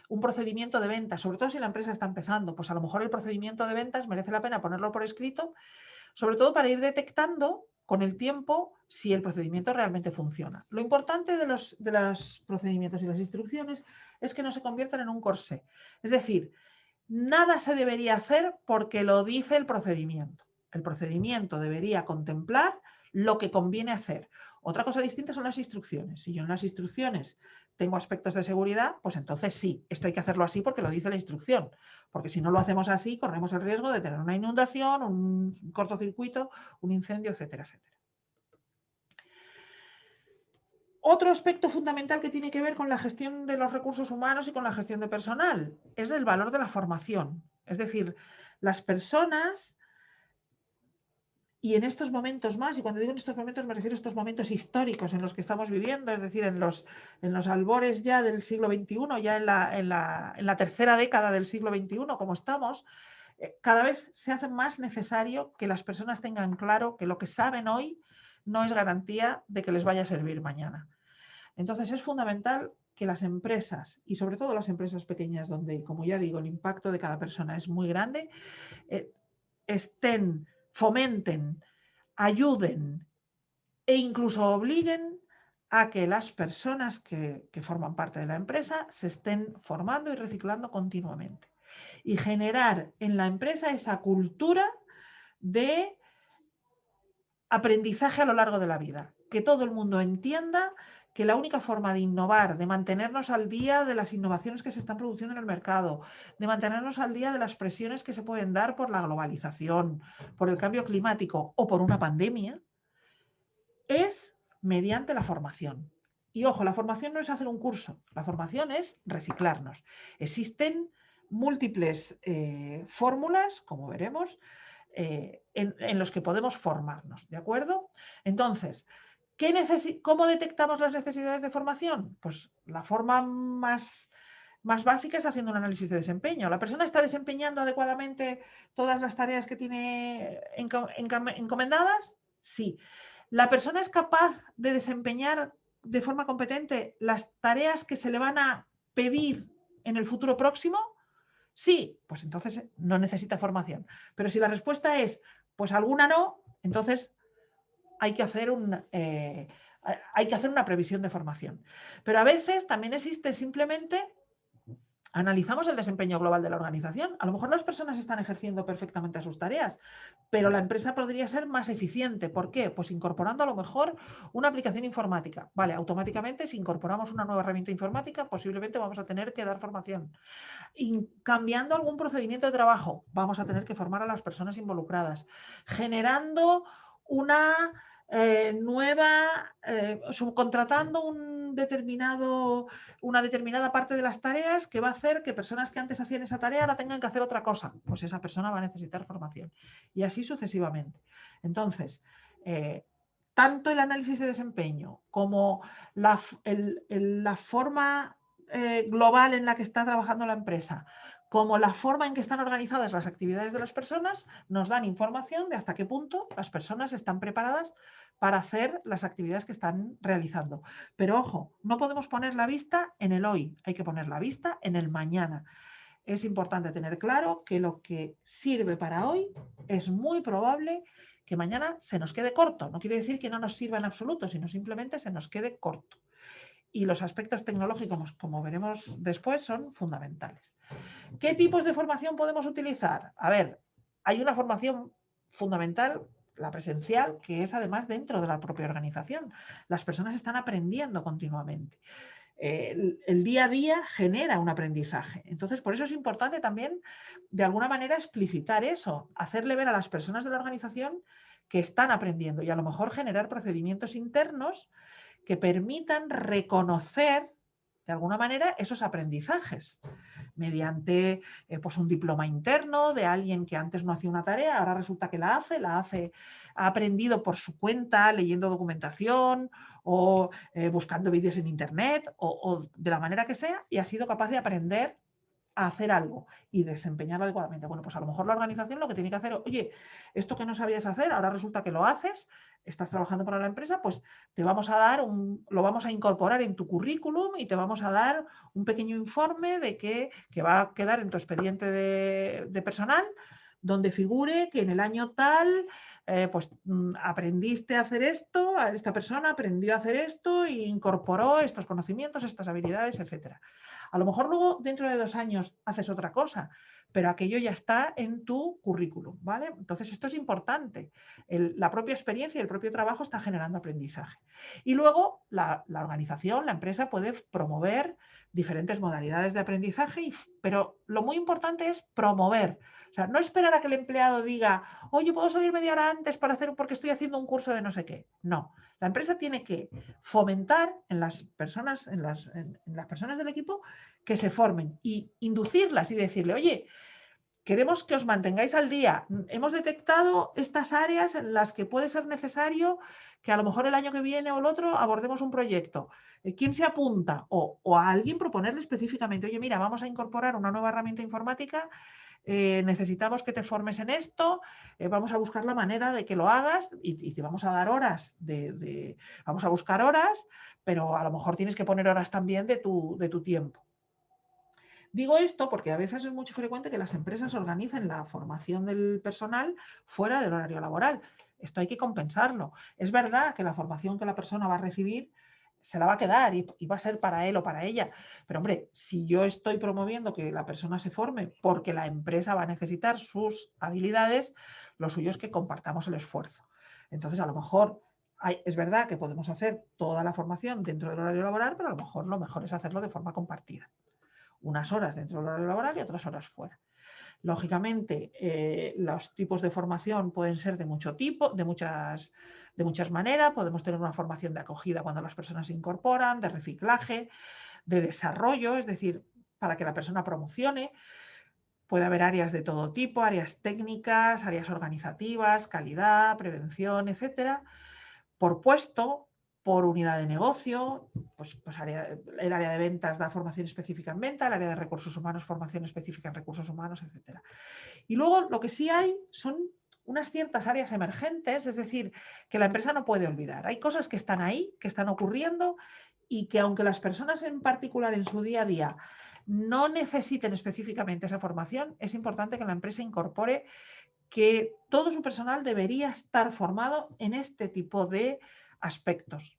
un procedimiento de ventas, sobre todo si la empresa está empezando, pues a lo mejor el procedimiento de ventas merece la pena ponerlo por escrito, sobre todo para ir detectando con el tiempo si el procedimiento realmente funciona. Lo importante de los procedimientos y las instrucciones es que no se conviertan en un corsé. Es decir, nada se debería hacer porque lo dice el procedimiento. El procedimiento debería contemplar lo que conviene hacer. Otra cosa distinta son las instrucciones. Si yo en las instrucciones tengo aspectos de seguridad, pues entonces sí, esto hay que hacerlo así porque lo dice la instrucción. Porque si no lo hacemos así, corremos el riesgo de tener una inundación, un cortocircuito, un incendio, etcétera, etcétera. Otro aspecto fundamental que tiene que ver con la gestión de los recursos humanos y con la gestión de personal es el valor de la formación. Es decir, las personas, y en estos momentos más, y cuando digo en estos momentos me refiero a estos momentos históricos en los que estamos viviendo, es decir, en los albores ya del siglo XXI, ya en la tercera década del siglo XXI, como estamos, cada vez se hace más necesario que las personas tengan claro que lo que saben hoy no es garantía de que les vaya a servir mañana. Entonces es fundamental que las empresas, y sobre todo las empresas pequeñas, donde, como ya digo, el impacto de cada persona es muy grande, fomenten, ayuden e incluso obliguen a que las personas que forman parte de la empresa se estén formando y reciclando continuamente. Y generar en la empresa esa cultura de aprendizaje a lo largo de la vida. Que todo el mundo entienda que la única forma de innovar, de mantenernos al día de las innovaciones que se están produciendo en el mercado, de mantenernos al día de las presiones que se pueden dar por la globalización, por el cambio climático o por una pandemia, es mediante la formación. Y ojo, la formación no es hacer un curso, la formación es reciclarnos. Existen múltiples fórmulas, como veremos, en los que podemos formarnos, ¿de acuerdo? Entonces, ¿cómo detectamos las necesidades de formación? Pues la forma más básica es haciendo un análisis de desempeño. ¿La persona está desempeñando adecuadamente todas las tareas que tiene encomendadas? Sí. ¿La persona es capaz de desempeñar de forma competente las tareas que se le van a pedir en el futuro próximo? Sí, pues entonces no necesita formación. Pero si la respuesta es, pues alguna no, entonces hay que hacer una previsión de formación. Pero a veces también existe simplemente, analizamos el desempeño global de la organización. A lo mejor las personas están ejerciendo perfectamente sus tareas, pero la empresa podría ser más eficiente. ¿Por qué? Pues incorporando a lo mejor una aplicación informática. Vale, automáticamente si incorporamos una nueva herramienta informática, posiblemente vamos a tener que dar formación. Y cambiando algún procedimiento de trabajo, vamos a tener que formar a las personas involucradas. Generando una subcontratando una determinada parte de las tareas que va a hacer que personas que antes hacían esa tarea ahora tengan que hacer otra cosa. Pues esa persona va a necesitar formación. Y así sucesivamente. Entonces, tanto el análisis de desempeño como la forma global en la que está trabajando la empresa, como la forma en que están organizadas las actividades de las personas, nos dan información de hasta qué punto las personas están preparadas para hacer las actividades que están realizando. Pero ojo, no podemos poner la vista en el hoy, hay que poner la vista en el mañana. Es importante tener claro que lo que sirve para hoy es muy probable que mañana se nos quede corto. No quiere decir que no nos sirva en absoluto, sino simplemente se nos quede corto. Y los aspectos tecnológicos, como veremos después, son fundamentales. ¿Qué tipos de formación podemos utilizar? A ver, hay una formación fundamental, la presencial, que es además dentro de la propia organización. Las personas están aprendiendo continuamente. El día a día genera un aprendizaje. Entonces, por eso es importante también, de alguna manera, explicitar eso, hacerle ver a las personas de la organización que están aprendiendo y a lo mejor generar procedimientos internos que permitan reconocer de alguna manera esos aprendizajes mediante pues un diploma interno de alguien que antes no hacía una tarea, ahora resulta que la hace, ha aprendido por su cuenta, leyendo documentación o buscando vídeos en internet o de la manera que sea y ha sido capaz de aprender a hacer algo y desempeñarlo adecuadamente. Bueno, pues a lo mejor la organización lo que tiene que hacer, oye, esto que no sabías hacer, ahora resulta que lo haces, estás trabajando para la empresa, pues te vamos a dar lo vamos a incorporar en tu currículum y te vamos a dar un pequeño informe de que va a quedar en tu expediente de personal, donde figure que en el año tal pues aprendiste a hacer esto, esta persona aprendió a hacer esto e incorporó estos conocimientos, estas habilidades, etcétera. A lo mejor luego dentro de 2 años haces otra cosa, pero aquello ya está en tu currículum, ¿vale? Entonces esto es importante. La propia experiencia y el propio trabajo está generando aprendizaje. Y luego la organización, la empresa puede promover diferentes modalidades de aprendizaje, pero lo muy importante es promover. O sea, no esperar a que el empleado diga, oye, ¿puedo salir media hora antes porque estoy haciendo un curso de no sé qué? No. La empresa tiene que fomentar en las personas, en las personas del equipo que se formen y inducirlas y decirle, oye, queremos que os mantengáis al día. Hemos detectado estas áreas en las que puede ser necesario que a lo mejor el año que viene o el otro abordemos un proyecto. ¿Quién se apunta? O a alguien proponerle específicamente, oye, mira, vamos a incorporar una nueva herramienta informática, necesitamos que te formes en esto, vamos a buscar la manera de que lo hagas y te vamos a dar horas, vamos a buscar horas, pero a lo mejor tienes que poner horas también de tu tiempo. Digo esto porque a veces es muy frecuente que las empresas organicen la formación del personal fuera del horario laboral. Esto hay que compensarlo. Es verdad que la formación que la persona va a recibir se la va a quedar y va a ser para él o para ella. Pero hombre, si yo estoy promoviendo que la persona se forme porque la empresa va a necesitar sus habilidades, lo suyo es que compartamos el esfuerzo. Entonces, a lo mejor es verdad que podemos hacer toda la formación dentro del horario laboral, pero a lo mejor es hacerlo de forma compartida. Unas horas dentro del horario laboral y otras horas fuera. Lógicamente, los tipos de formación pueden ser de mucho tipo, de muchas maneras. Podemos tener una formación de acogida cuando las personas se incorporan, de reciclaje, de desarrollo, es decir, para que la persona promocione. Puede haber áreas de todo tipo, áreas técnicas, áreas organizativas, calidad, prevención, etcétera. Por puesto, por unidad de negocio, pues el área de ventas da formación específica en venta, el área de recursos humanos, formación específica en recursos humanos, etc. Y luego lo que sí hay son unas ciertas áreas emergentes, es decir, que la empresa no puede olvidar. Hay cosas que están ahí, que están ocurriendo y que aunque las personas en particular en su día a día no necesiten específicamente esa formación, es importante que la empresa incorpore que todo su personal debería estar formado en este tipo de aspectos.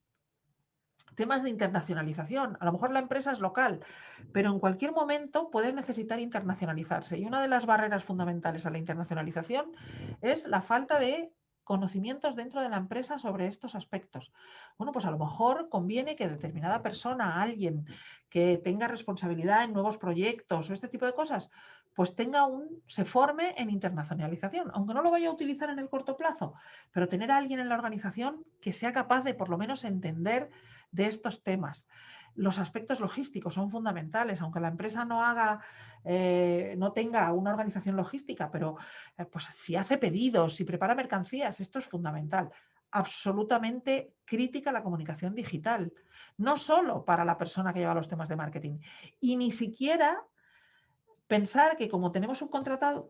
Temas de internacionalización. A lo mejor la empresa es local, pero en cualquier momento puede necesitar internacionalizarse. Y una de las barreras fundamentales a la internacionalización es la falta de conocimientos dentro de la empresa sobre estos aspectos. Bueno, pues a lo mejor conviene que determinada persona, alguien que tenga responsabilidad en nuevos proyectos o este tipo de cosas, pues se forme en internacionalización, aunque no lo vaya a utilizar en el corto plazo, pero tener a alguien en la organización que sea capaz de por lo menos entender de estos temas. Los aspectos logísticos son fundamentales, aunque la empresa no tenga una organización logística, pero pues si hace pedidos, si prepara mercancías, esto es fundamental. Absolutamente crítica la comunicación digital, no solo para la persona que lleva los temas de marketing, y ni siquiera pensar que como tenemos contratado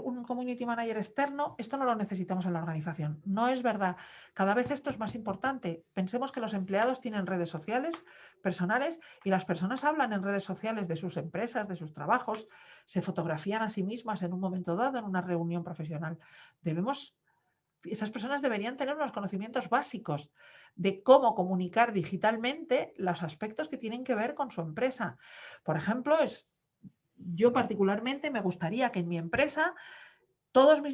un community manager externo, esto no lo necesitamos en la organización. No es verdad. Cada vez esto es más importante. Pensemos que los empleados tienen redes sociales personales y las personas hablan en redes sociales de sus empresas, de sus trabajos, se fotografían a sí mismas en un momento dado en una reunión profesional. Esas personas deberían tener unos conocimientos básicos de cómo comunicar digitalmente los aspectos que tienen que ver con su empresa. Por ejemplo, yo particularmente me gustaría que en mi empresa,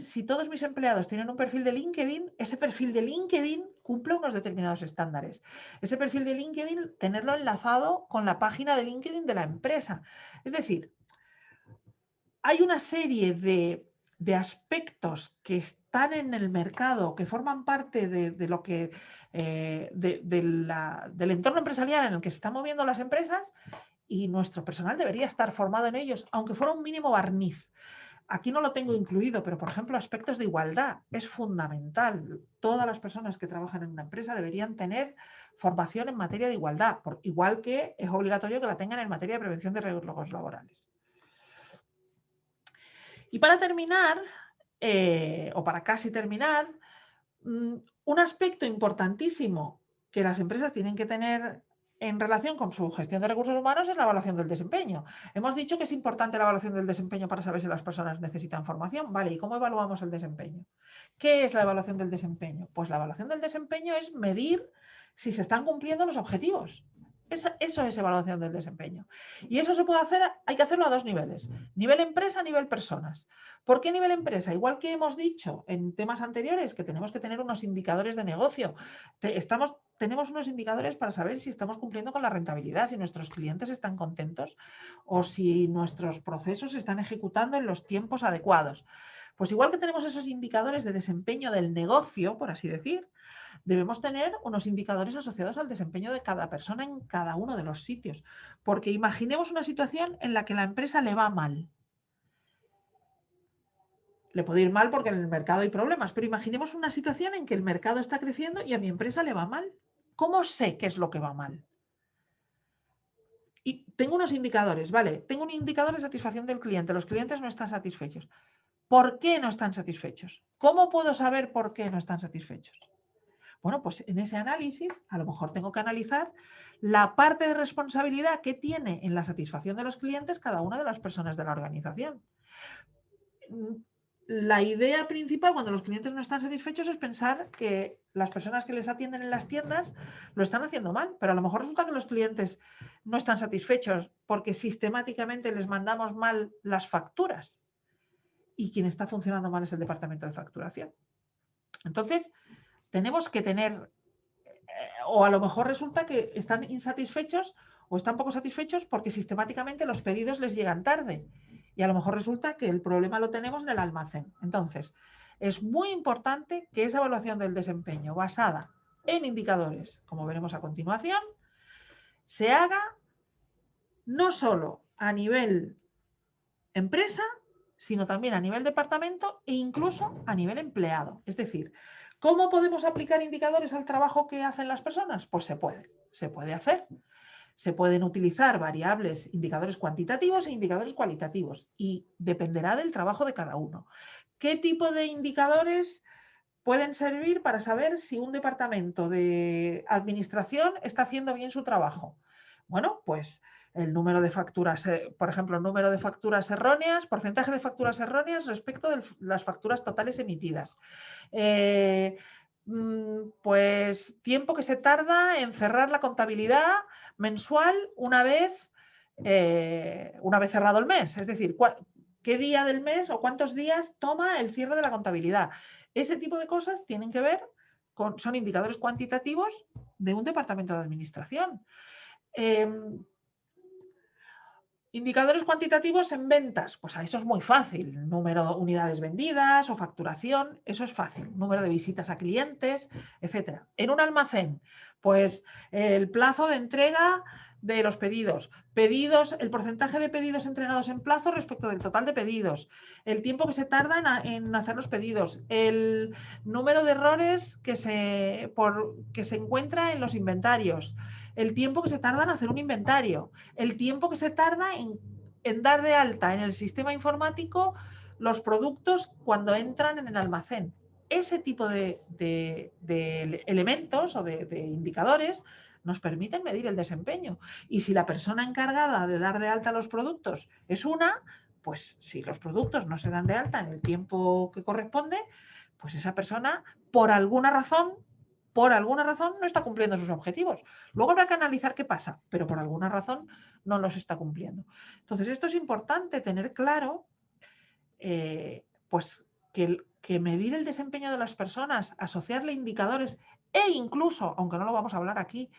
si todos mis empleados tienen un perfil de LinkedIn, ese perfil de LinkedIn cumple unos determinados estándares. Ese perfil de LinkedIn, tenerlo enlazado con la página de LinkedIn de la empresa. Es decir, hay una serie de aspectos que están en el mercado, que forman parte de lo que del entorno empresarial en el que se están moviendo las empresas, y nuestro personal debería estar formado en ellos, aunque fuera un mínimo barniz. Aquí no lo tengo incluido, pero por ejemplo, aspectos de igualdad es fundamental. Todas las personas que trabajan en una empresa deberían tener formación en materia de igualdad, igual que es obligatorio que la tengan en materia de prevención de riesgos laborales. Y para terminar, o para casi terminar, un aspecto importantísimo que las empresas tienen que tener en relación con su gestión de recursos humanos es la evaluación del desempeño. Hemos dicho que es importante la evaluación del desempeño para saber si las personas necesitan formación. Vale, ¿y cómo evaluamos el desempeño? ¿Qué es la evaluación del desempeño? Pues la evaluación del desempeño es medir si se están cumpliendo los objetivos. Eso es evaluación del desempeño. Y eso se puede hacer, hay que hacerlo a dos niveles. Nivel empresa, nivel personas. ¿Por qué nivel empresa? Igual que hemos dicho en temas anteriores que tenemos que tener unos indicadores de negocio. Tenemos unos indicadores para saber si estamos cumpliendo con la rentabilidad, si nuestros clientes están contentos o si nuestros procesos se están ejecutando en los tiempos adecuados. Pues igual que tenemos esos indicadores de desempeño del negocio, por así decir, debemos tener unos indicadores asociados al desempeño de cada persona en cada uno de los sitios. Porque imaginemos una situación en la que la empresa le va mal. Le puede ir mal porque en el mercado hay problemas, pero imaginemos una situación en que el mercado está creciendo y a mi empresa le va mal. ¿Cómo sé qué es lo que va mal? Y tengo unos indicadores, ¿vale? Tengo un indicador de satisfacción del cliente. Los clientes no están satisfechos. ¿Por qué no están satisfechos? ¿Cómo puedo saber por qué no están satisfechos? Bueno, pues en ese análisis a lo mejor tengo que analizar la parte de responsabilidad que tiene en la satisfacción de los clientes cada una de las personas de la organización. La idea principal cuando los clientes no están satisfechos es pensar que las personas que les atienden en las tiendas lo están haciendo mal, pero a lo mejor resulta que los clientes no están satisfechos porque sistemáticamente les mandamos mal las facturas y quien está funcionando mal es el departamento de facturación. Entonces, tenemos que tener, o a lo mejor resulta que están insatisfechos o están poco satisfechos porque sistemáticamente los pedidos les llegan tarde. Y a lo mejor resulta que el problema lo tenemos en el almacén. Entonces, es muy importante que esa evaluación del desempeño basada en indicadores, como veremos a continuación, se haga no solo a nivel empresa, sino también a nivel departamento e incluso a nivel empleado. Es decir, ¿cómo podemos aplicar indicadores al trabajo que hacen las personas? Pues se puede hacer. Se pueden utilizar variables, indicadores cuantitativos e indicadores cualitativos y dependerá del trabajo de cada uno. ¿Qué tipo de indicadores pueden servir para saber si un departamento de administración está haciendo bien su trabajo? Bueno, pues el número de facturas, por ejemplo, el número de facturas erróneas, porcentaje de facturas erróneas respecto de las facturas totales emitidas. Pues tiempo que se tarda en cerrar la contabilidad mensual una vez cerrado el mes. Es decir, qué día del mes o cuántos días toma el cierre de la contabilidad. Ese tipo de cosas tienen que ver son indicadores cuantitativos de un departamento de administración. Indicadores cuantitativos en ventas, pues eso es muy fácil. Número de unidades vendidas o facturación, eso es fácil. Número de visitas a clientes, etcétera. En un almacén, pues el plazo de entrega de los pedidos, el porcentaje de pedidos entregados en plazo respecto del total de pedidos, el tiempo que se tarda en hacer los pedidos, el número de errores que se encuentra en los inventarios, el tiempo que se tarda en hacer un inventario, el tiempo que se tarda en dar de alta en el sistema informático los productos cuando entran en el almacén. Ese tipo de elementos o de indicadores nos permiten medir el desempeño. Y si la persona encargada de dar de alta los productos es una, pues si los productos no se dan de alta en el tiempo que corresponde, pues esa persona, por alguna razón no está cumpliendo sus objetivos. Luego habrá que analizar qué pasa, pero por alguna razón no los está cumpliendo. Entonces, esto es importante tener claro, pues que medir el desempeño de las personas, asociarle indicadores e incluso, aunque no lo vamos a hablar aquí,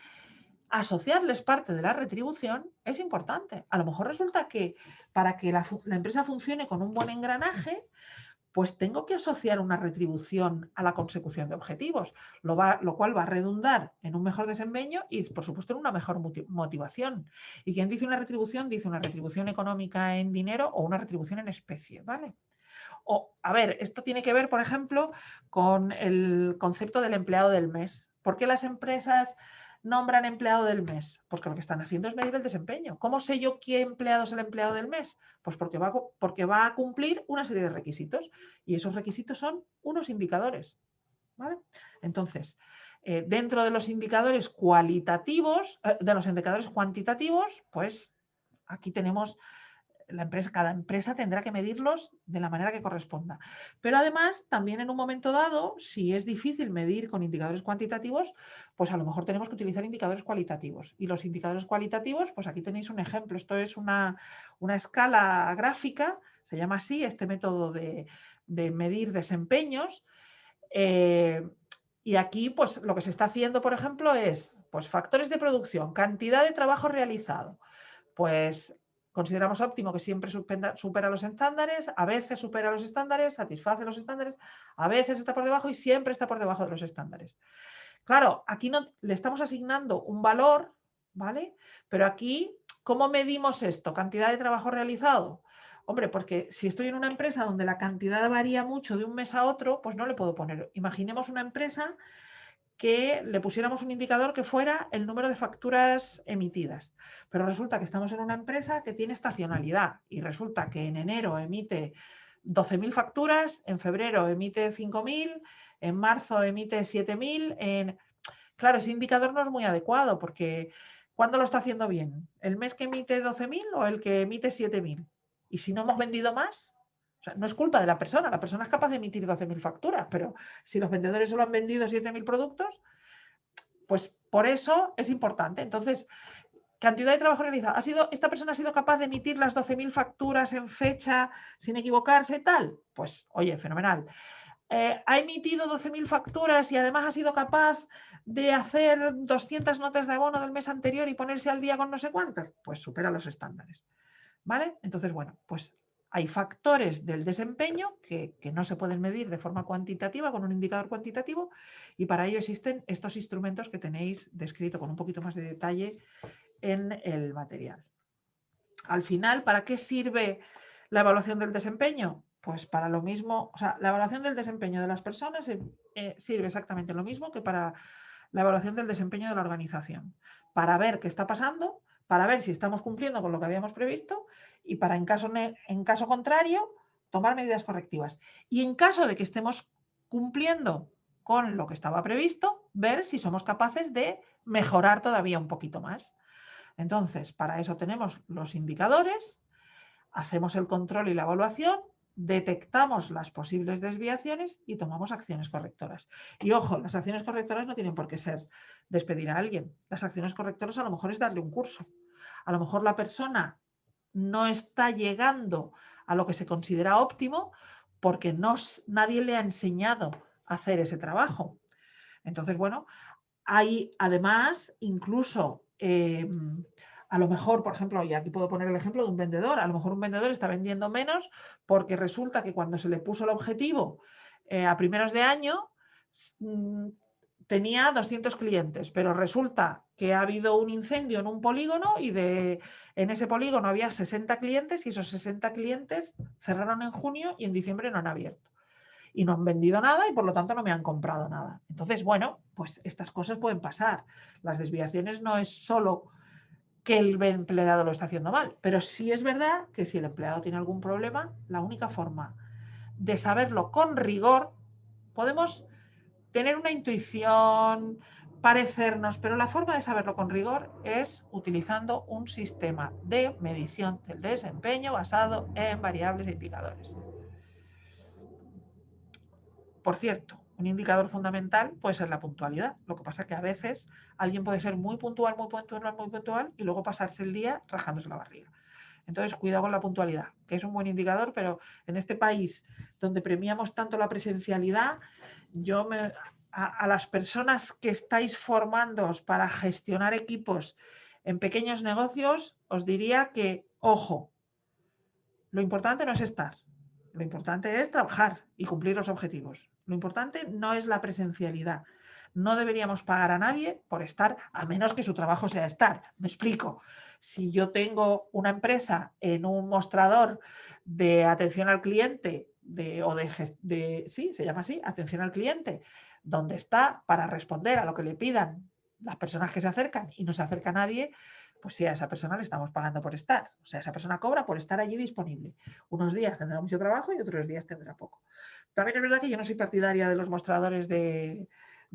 asociarles parte de la retribución es importante. A lo mejor resulta que para que la empresa funcione con un buen engranaje, pues tengo que asociar una retribución a la consecución de objetivos, lo cual va a redundar en un mejor desempeño y, por supuesto, en una mejor motivación. Y quien dice una retribución económica en dinero o una retribución en especie, ¿vale? O, a ver, esto tiene que ver, por ejemplo, con el concepto del empleado del mes. ¿Por qué las empresas nombran empleado del mes? Porque lo que están haciendo es medir el desempeño. ¿Cómo sé yo qué empleado es el empleado del mes? Pues porque va a cumplir una serie de requisitos y esos requisitos son unos indicadores, ¿vale? Entonces, dentro de los indicadores cualitativos, de los indicadores cuantitativos, pues aquí tenemos cada empresa tendrá que medirlos de la manera que corresponda. Pero además, también en un momento dado, si es difícil medir con indicadores cuantitativos, pues a lo mejor tenemos que utilizar indicadores cualitativos. Y los indicadores cualitativos, pues aquí tenéis un ejemplo. Esto es una escala gráfica, se llama así, este método de medir desempeños. Y aquí, pues lo que se está haciendo, por ejemplo, es pues, factores de producción, cantidad de trabajo realizado. Pues consideramos óptimo que siempre supera los estándares, a veces supera los estándares, satisface los estándares, a veces está por debajo y siempre está por debajo de los estándares. Claro, aquí no le estamos asignando un valor, ¿vale? Pero aquí, ¿cómo medimos esto? ¿Cantidad de trabajo realizado? Hombre, porque si estoy en una empresa donde la cantidad varía mucho de un mes a otro, pues no le puedo poner. Imaginemos una empresa que le pusiéramos un indicador que fuera el número de facturas emitidas. Pero resulta que estamos en una empresa que tiene estacionalidad y resulta que en enero emite 12.000 facturas, en febrero emite 5.000, en marzo emite 7.000. Claro, ese indicador no es muy adecuado porque ¿cuándo lo está haciendo bien? ¿El mes que emite 12.000 o el que emite 7.000? Y si no hemos vendido más, o sea, no es culpa de la persona es capaz de emitir 12.000 facturas, pero si los vendedores solo han vendido 7.000 productos, pues por eso es importante. Entonces, cantidad de trabajo realizado. ¿Esta persona ha sido capaz de emitir las 12.000 facturas en fecha sin equivocarse y tal? Pues, oye, fenomenal. Ha emitido 12.000 facturas y además ha sido capaz de hacer 200 notas de abono del mes anterior y ponerse al día con no sé cuántas, pues supera los estándares. ¿Vale? Entonces, bueno, pues hay factores del desempeño que no se pueden medir de forma cuantitativa con un indicador cuantitativo y para ello existen estos instrumentos que tenéis descrito con un poquito más de detalle en el material. Al final, ¿para qué sirve la evaluación del desempeño? Pues para lo mismo, o sea, la evaluación del desempeño de las personas sirve exactamente lo mismo que para la evaluación del desempeño de la organización. Para ver qué está pasando, para ver si estamos cumpliendo con lo que habíamos previsto y para, en caso contrario, tomar medidas correctivas. Y en caso de que estemos cumpliendo con lo que estaba previsto, ver si somos capaces de mejorar todavía un poquito más. Entonces, para eso tenemos los indicadores, hacemos el control y la evaluación, detectamos las posibles desviaciones y tomamos acciones correctoras. Y ojo, las acciones correctoras no tienen por qué ser despedir a alguien. Las acciones correctoras a lo mejor es darle un curso. A lo mejor la persona no está llegando a lo que se considera óptimo porque nadie le ha enseñado a hacer ese trabajo. Entonces, bueno, hay además incluso a lo mejor, por ejemplo, y aquí puedo poner el ejemplo de un vendedor, a lo mejor un vendedor está vendiendo menos porque resulta que cuando se le puso el objetivo a primeros de año tenía 200 clientes, pero resulta que ha habido un incendio en un polígono y en ese polígono había 60 clientes y esos 60 clientes cerraron en junio y en diciembre no han abierto. Y no han vendido nada y por lo tanto no me han comprado nada. Entonces, bueno, pues estas cosas pueden pasar. Las desviaciones no es solo que el empleado lo está haciendo mal, pero sí es verdad que si el empleado tiene algún problema, la única forma de saberlo con rigor, podemos tener una intuición, parecernos, pero la forma de saberlo con rigor es utilizando un sistema de medición del desempeño basado en variables e indicadores. Por cierto, un indicador fundamental puede ser la puntualidad. Lo que pasa es que a veces alguien puede ser muy puntual, muy puntual, muy puntual y luego pasarse el día rajándose la barriga. Entonces, cuidado con la puntualidad, que es un buen indicador, pero en este país donde premiamos tanto la presencialidad, a las personas que estáis formándoos para gestionar equipos en pequeños negocios, os diría que, ojo, lo importante no es estar, lo importante es trabajar y cumplir los objetivos. Lo importante no es la presencialidad. No deberíamos pagar a nadie por estar, a menos que su trabajo sea estar. Me explico. Si yo tengo una empresa en un mostrador de atención al cliente, sí, se llama así, atención al cliente, donde está para responder a lo que le pidan las personas que se acercan y no se acerca a nadie, pues sí, a esa persona le estamos pagando por estar. O sea, esa persona cobra por estar allí disponible. Unos días tendrá mucho trabajo y otros días tendrá poco. También es verdad que yo no soy partidaria de los mostradores de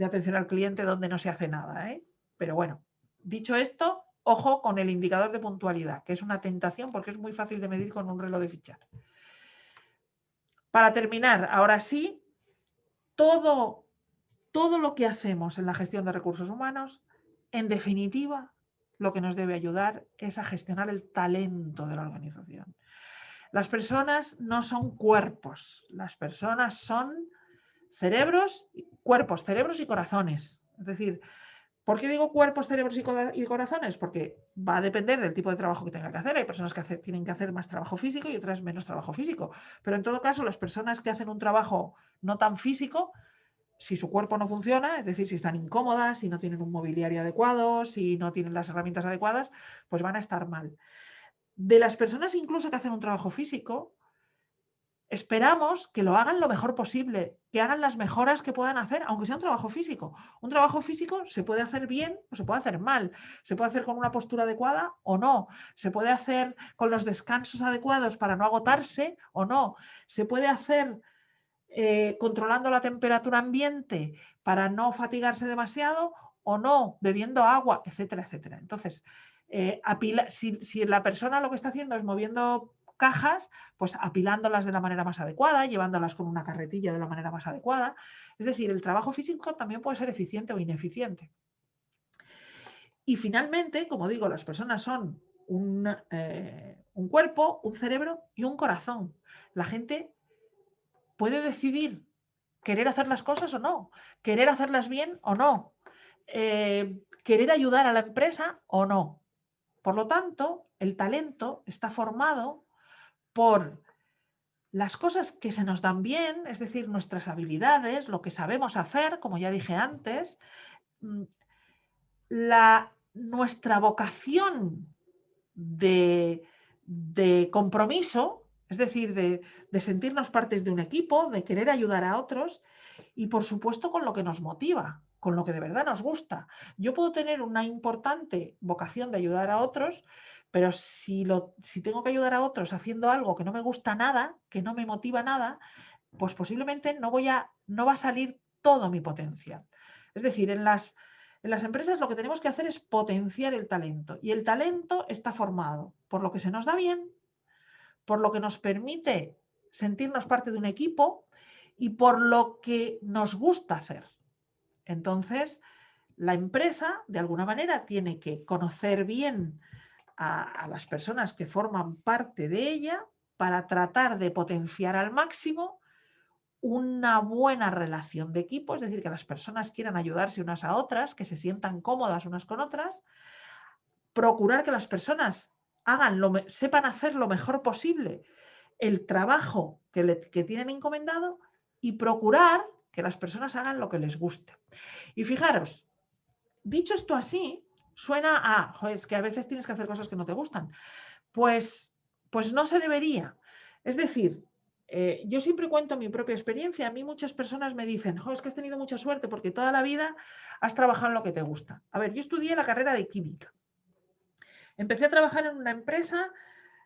atención al cliente donde no se hace nada, ¿eh? Pero bueno, dicho esto, ojo con el indicador de puntualidad, que es una tentación porque es muy fácil de medir con un reloj de fichar. Para terminar, ahora sí, todo lo que hacemos en la gestión de recursos humanos, en definitiva, lo que nos debe ayudar es a gestionar el talento de la organización. Las personas no son cuerpos, las personas son cuerpos, cerebros y corazones. Es decir, ¿por qué digo cuerpos, cerebros y corazones? Porque va a depender del tipo de trabajo que tenga que hacer. Hay personas que tienen que hacer más trabajo físico y otras menos trabajo físico. Pero en todo caso, las personas que hacen un trabajo no tan físico, si su cuerpo no funciona, es decir, si están incómodas, si no tienen un mobiliario adecuado, si no tienen las herramientas adecuadas, pues van a estar mal. De las personas incluso que hacen un trabajo físico, esperamos que lo hagan lo mejor posible, que hagan las mejoras que puedan hacer, aunque sea un trabajo físico. Un trabajo físico se puede hacer bien o se puede hacer mal, se puede hacer con una postura adecuada o no, se puede hacer con los descansos adecuados para no agotarse o no, se puede hacer controlando la temperatura ambiente para no fatigarse demasiado o no, bebiendo agua, etcétera, etcétera. Entonces, si la persona lo que está haciendo es moviendo cajas, pues apilándolas de la manera más adecuada, llevándolas con una carretilla de la manera más adecuada. Es decir, el trabajo físico también puede ser eficiente o ineficiente. Y finalmente, como digo, las personas son un cuerpo, un cerebro y un corazón. La gente puede decidir querer hacer las cosas o no, querer hacerlas bien o no, querer ayudar a la empresa o no. Por lo tanto, el talento está formado por las cosas que se nos dan bien, es decir, nuestras habilidades, lo que sabemos hacer, como ya dije antes, nuestra vocación de compromiso, es decir, de sentirnos partes de un equipo, de querer ayudar a otros y, por supuesto, con lo que nos motiva, con lo que de verdad nos gusta. Yo puedo tener una importante vocación de ayudar a otros, pero si tengo que ayudar a otros haciendo algo que no me gusta nada, que no me motiva nada, pues posiblemente no va a salir todo mi potencial. Es decir, en las empresas lo que tenemos que hacer es potenciar el talento. Y el talento está formado por lo que se nos da bien, por lo que nos permite sentirnos parte de un equipo y por lo que nos gusta hacer. Entonces, la empresa, de alguna manera, tiene que conocer bien a las personas que forman parte de ella para tratar de potenciar al máximo una buena relación de equipo, es decir, que las personas quieran ayudarse unas a otras, que se sientan cómodas unas con otras, procurar que las personas sepan hacer lo mejor posible el trabajo que tienen encomendado y procurar que las personas hagan lo que les guste. Y fijaros, dicho esto así, suena a, joder, es que a veces tienes que hacer cosas que no te gustan. Pues no se debería. Es decir, yo siempre cuento mi propia experiencia. A mí muchas personas me dicen, es que has tenido mucha suerte porque toda la vida has trabajado en lo que te gusta. A ver, yo estudié la carrera de química. Empecé a trabajar en una empresa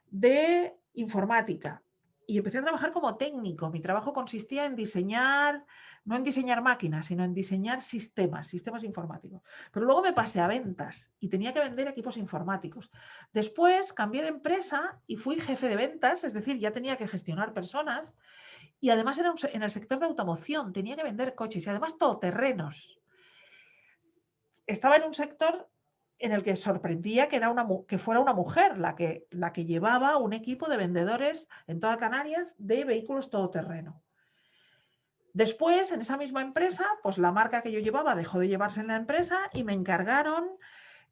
de informática y empecé a trabajar como técnico. Mi trabajo consistía en diseñar, no en diseñar máquinas, sino en diseñar sistemas informáticos. Pero luego me pasé a ventas y tenía que vender equipos informáticos. Después cambié de empresa y fui jefe de ventas, es decir, ya tenía que gestionar personas y además era en el sector de automoción, tenía que vender coches y además todoterrenos. Estaba en un sector en el que sorprendía que fuera una mujer la que llevaba un equipo de vendedores en toda Canarias de vehículos todoterreno. Después, en esa misma empresa, pues la marca que yo llevaba dejó de llevarse en la empresa y me encargaron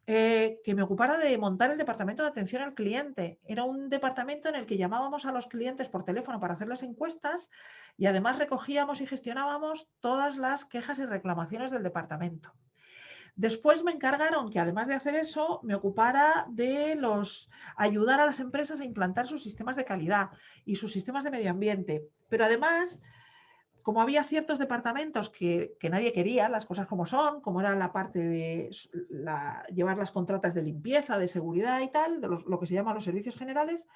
que me ocupara de montar el departamento de atención al cliente. Era un departamento en el que llamábamos a los clientes por teléfono para hacer las encuestas y además recogíamos y gestionábamos todas las quejas y reclamaciones del departamento. Después me encargaron que, además de hacer eso, me ocupara de ayudar a las empresas a implantar sus sistemas de calidad y sus sistemas de medio ambiente. Pero además, como había ciertos departamentos que nadie quería, las cosas como son, como era la parte de llevar las contratas de limpieza, de seguridad y tal, de lo que se llama los servicios generales,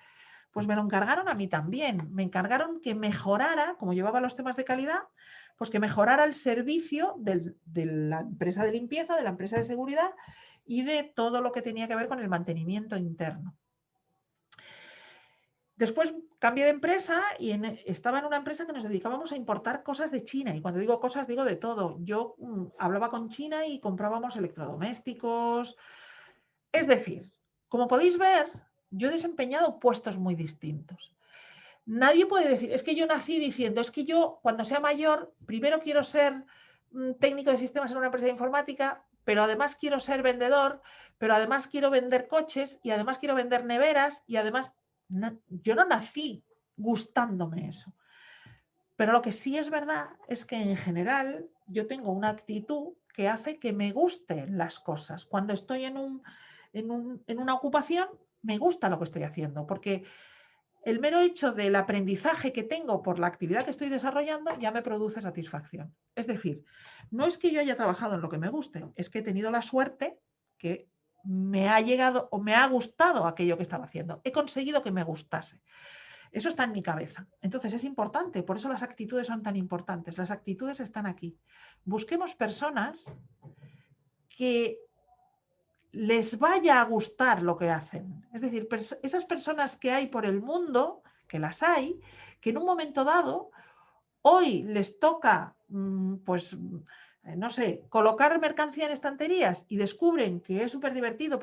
pues me lo encargaron a mí también. Me encargaron que mejorara, como llevaba los temas de calidad, pues que mejorara el servicio de la empresa de limpieza, de la empresa de seguridad y de todo lo que tenía que ver con el mantenimiento interno. Después cambié de empresa y estaba en una empresa que nos dedicábamos a importar cosas de China. Y cuando digo cosas, digo de todo. Yo hablaba con China y comprábamos electrodomésticos. Es decir, como podéis ver, yo he desempeñado puestos muy distintos. Nadie puede decir, es que yo nací diciendo, es que yo cuando sea mayor, primero quiero ser técnico de sistemas en una empresa de informática, pero además quiero ser vendedor, pero además quiero vender coches y además quiero vender neveras y además yo no nací gustándome eso. Pero lo que sí es verdad es que en general yo tengo una actitud que hace que me gusten las cosas. Cuando estoy en una ocupación, me gusta lo que estoy haciendo, porque el mero hecho del aprendizaje que tengo por la actividad que estoy desarrollando ya me produce satisfacción. Es decir, no es que yo haya trabajado en lo que me guste, es que he tenido la suerte que me ha llegado o me ha gustado aquello que estaba haciendo. He conseguido que me gustase. Eso está en mi cabeza. Entonces es importante, por eso las actitudes son tan importantes. Las actitudes están aquí. Busquemos personas que les vaya a gustar lo que hacen. Es decir, esas personas que hay por el mundo, que las hay, que en un momento dado, hoy les toca, pues, no sé, colocar mercancía en estanterías y descubren que es súper divertido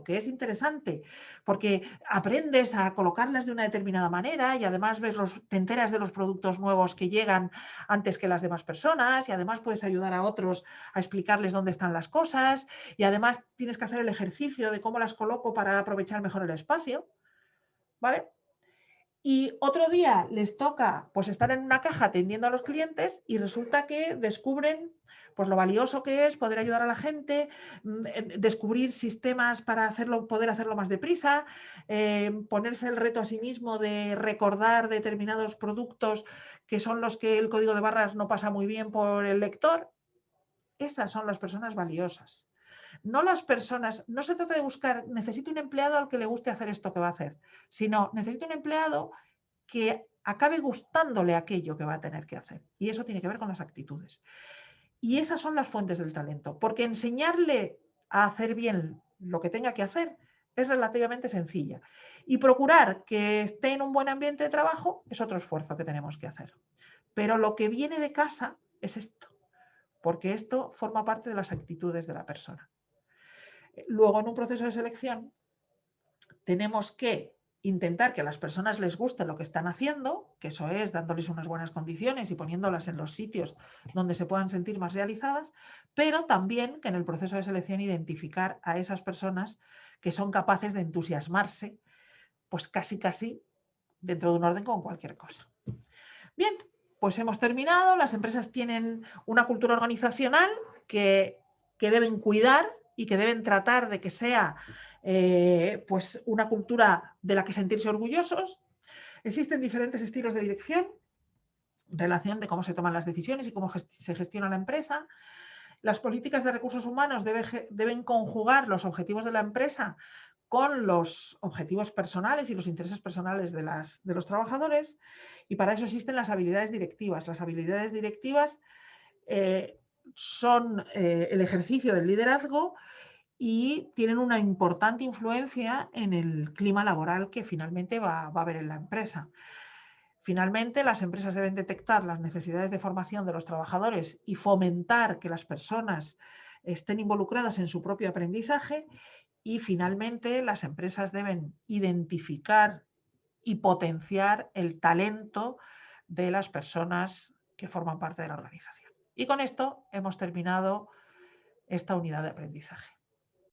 que es interesante, porque aprendes a colocarlas de una determinada manera y además te enteras de los productos nuevos que llegan antes que las demás personas y además puedes ayudar a otros a explicarles dónde están las cosas y además tienes que hacer el ejercicio de cómo las coloco para aprovechar mejor el espacio, ¿vale? Y otro día les toca pues estar en una caja atendiendo a los clientes y resulta que descubren pues lo valioso que es poder ayudar a la gente, descubrir sistemas para poder hacerlo más deprisa, ponerse el reto a sí mismo de recordar determinados productos que son los que el código de barras no pasa muy bien por el lector. Esas son las personas valiosas. No las personas, no se trata de buscar, necesito un empleado al que le guste hacer esto que va a hacer, sino necesito un empleado que acabe gustándole aquello que va a tener que hacer. Y eso tiene que ver con las actitudes. Y esas son las fuentes del talento, porque enseñarle a hacer bien lo que tenga que hacer es relativamente sencilla. Y procurar que esté en un buen ambiente de trabajo es otro esfuerzo que tenemos que hacer. Pero lo que viene de casa es esto, porque esto forma parte de las actitudes de la persona. Luego, en un proceso de selección, tenemos que intentar que a las personas les guste lo que están haciendo, que eso es dándoles unas buenas condiciones y poniéndolas en los sitios donde se puedan sentir más realizadas, pero también que en el proceso de selección identificar a esas personas que son capaces de entusiasmarse, pues casi dentro de un orden con cualquier cosa. Bien, pues hemos terminado. Las empresas tienen una cultura organizacional que deben cuidar y que deben tratar de que sea pues una cultura de la que sentirse orgullosos. Existen diferentes estilos de dirección, relación de cómo se toman las decisiones y cómo se gestiona la empresa. Las políticas de recursos humanos deben conjugar los objetivos de la empresa con los objetivos personales y los intereses personales de los trabajadores, y para eso existen las habilidades directivas. Las habilidades directivas son el ejercicio del liderazgo y tienen una importante influencia en el clima laboral que finalmente va a haber en la empresa. Finalmente, las empresas deben detectar las necesidades de formación de los trabajadores y fomentar que las personas estén involucradas en su propio aprendizaje. Y finalmente, las empresas deben identificar y potenciar el talento de las personas que forman parte de la organización. Y con esto hemos terminado esta unidad de aprendizaje.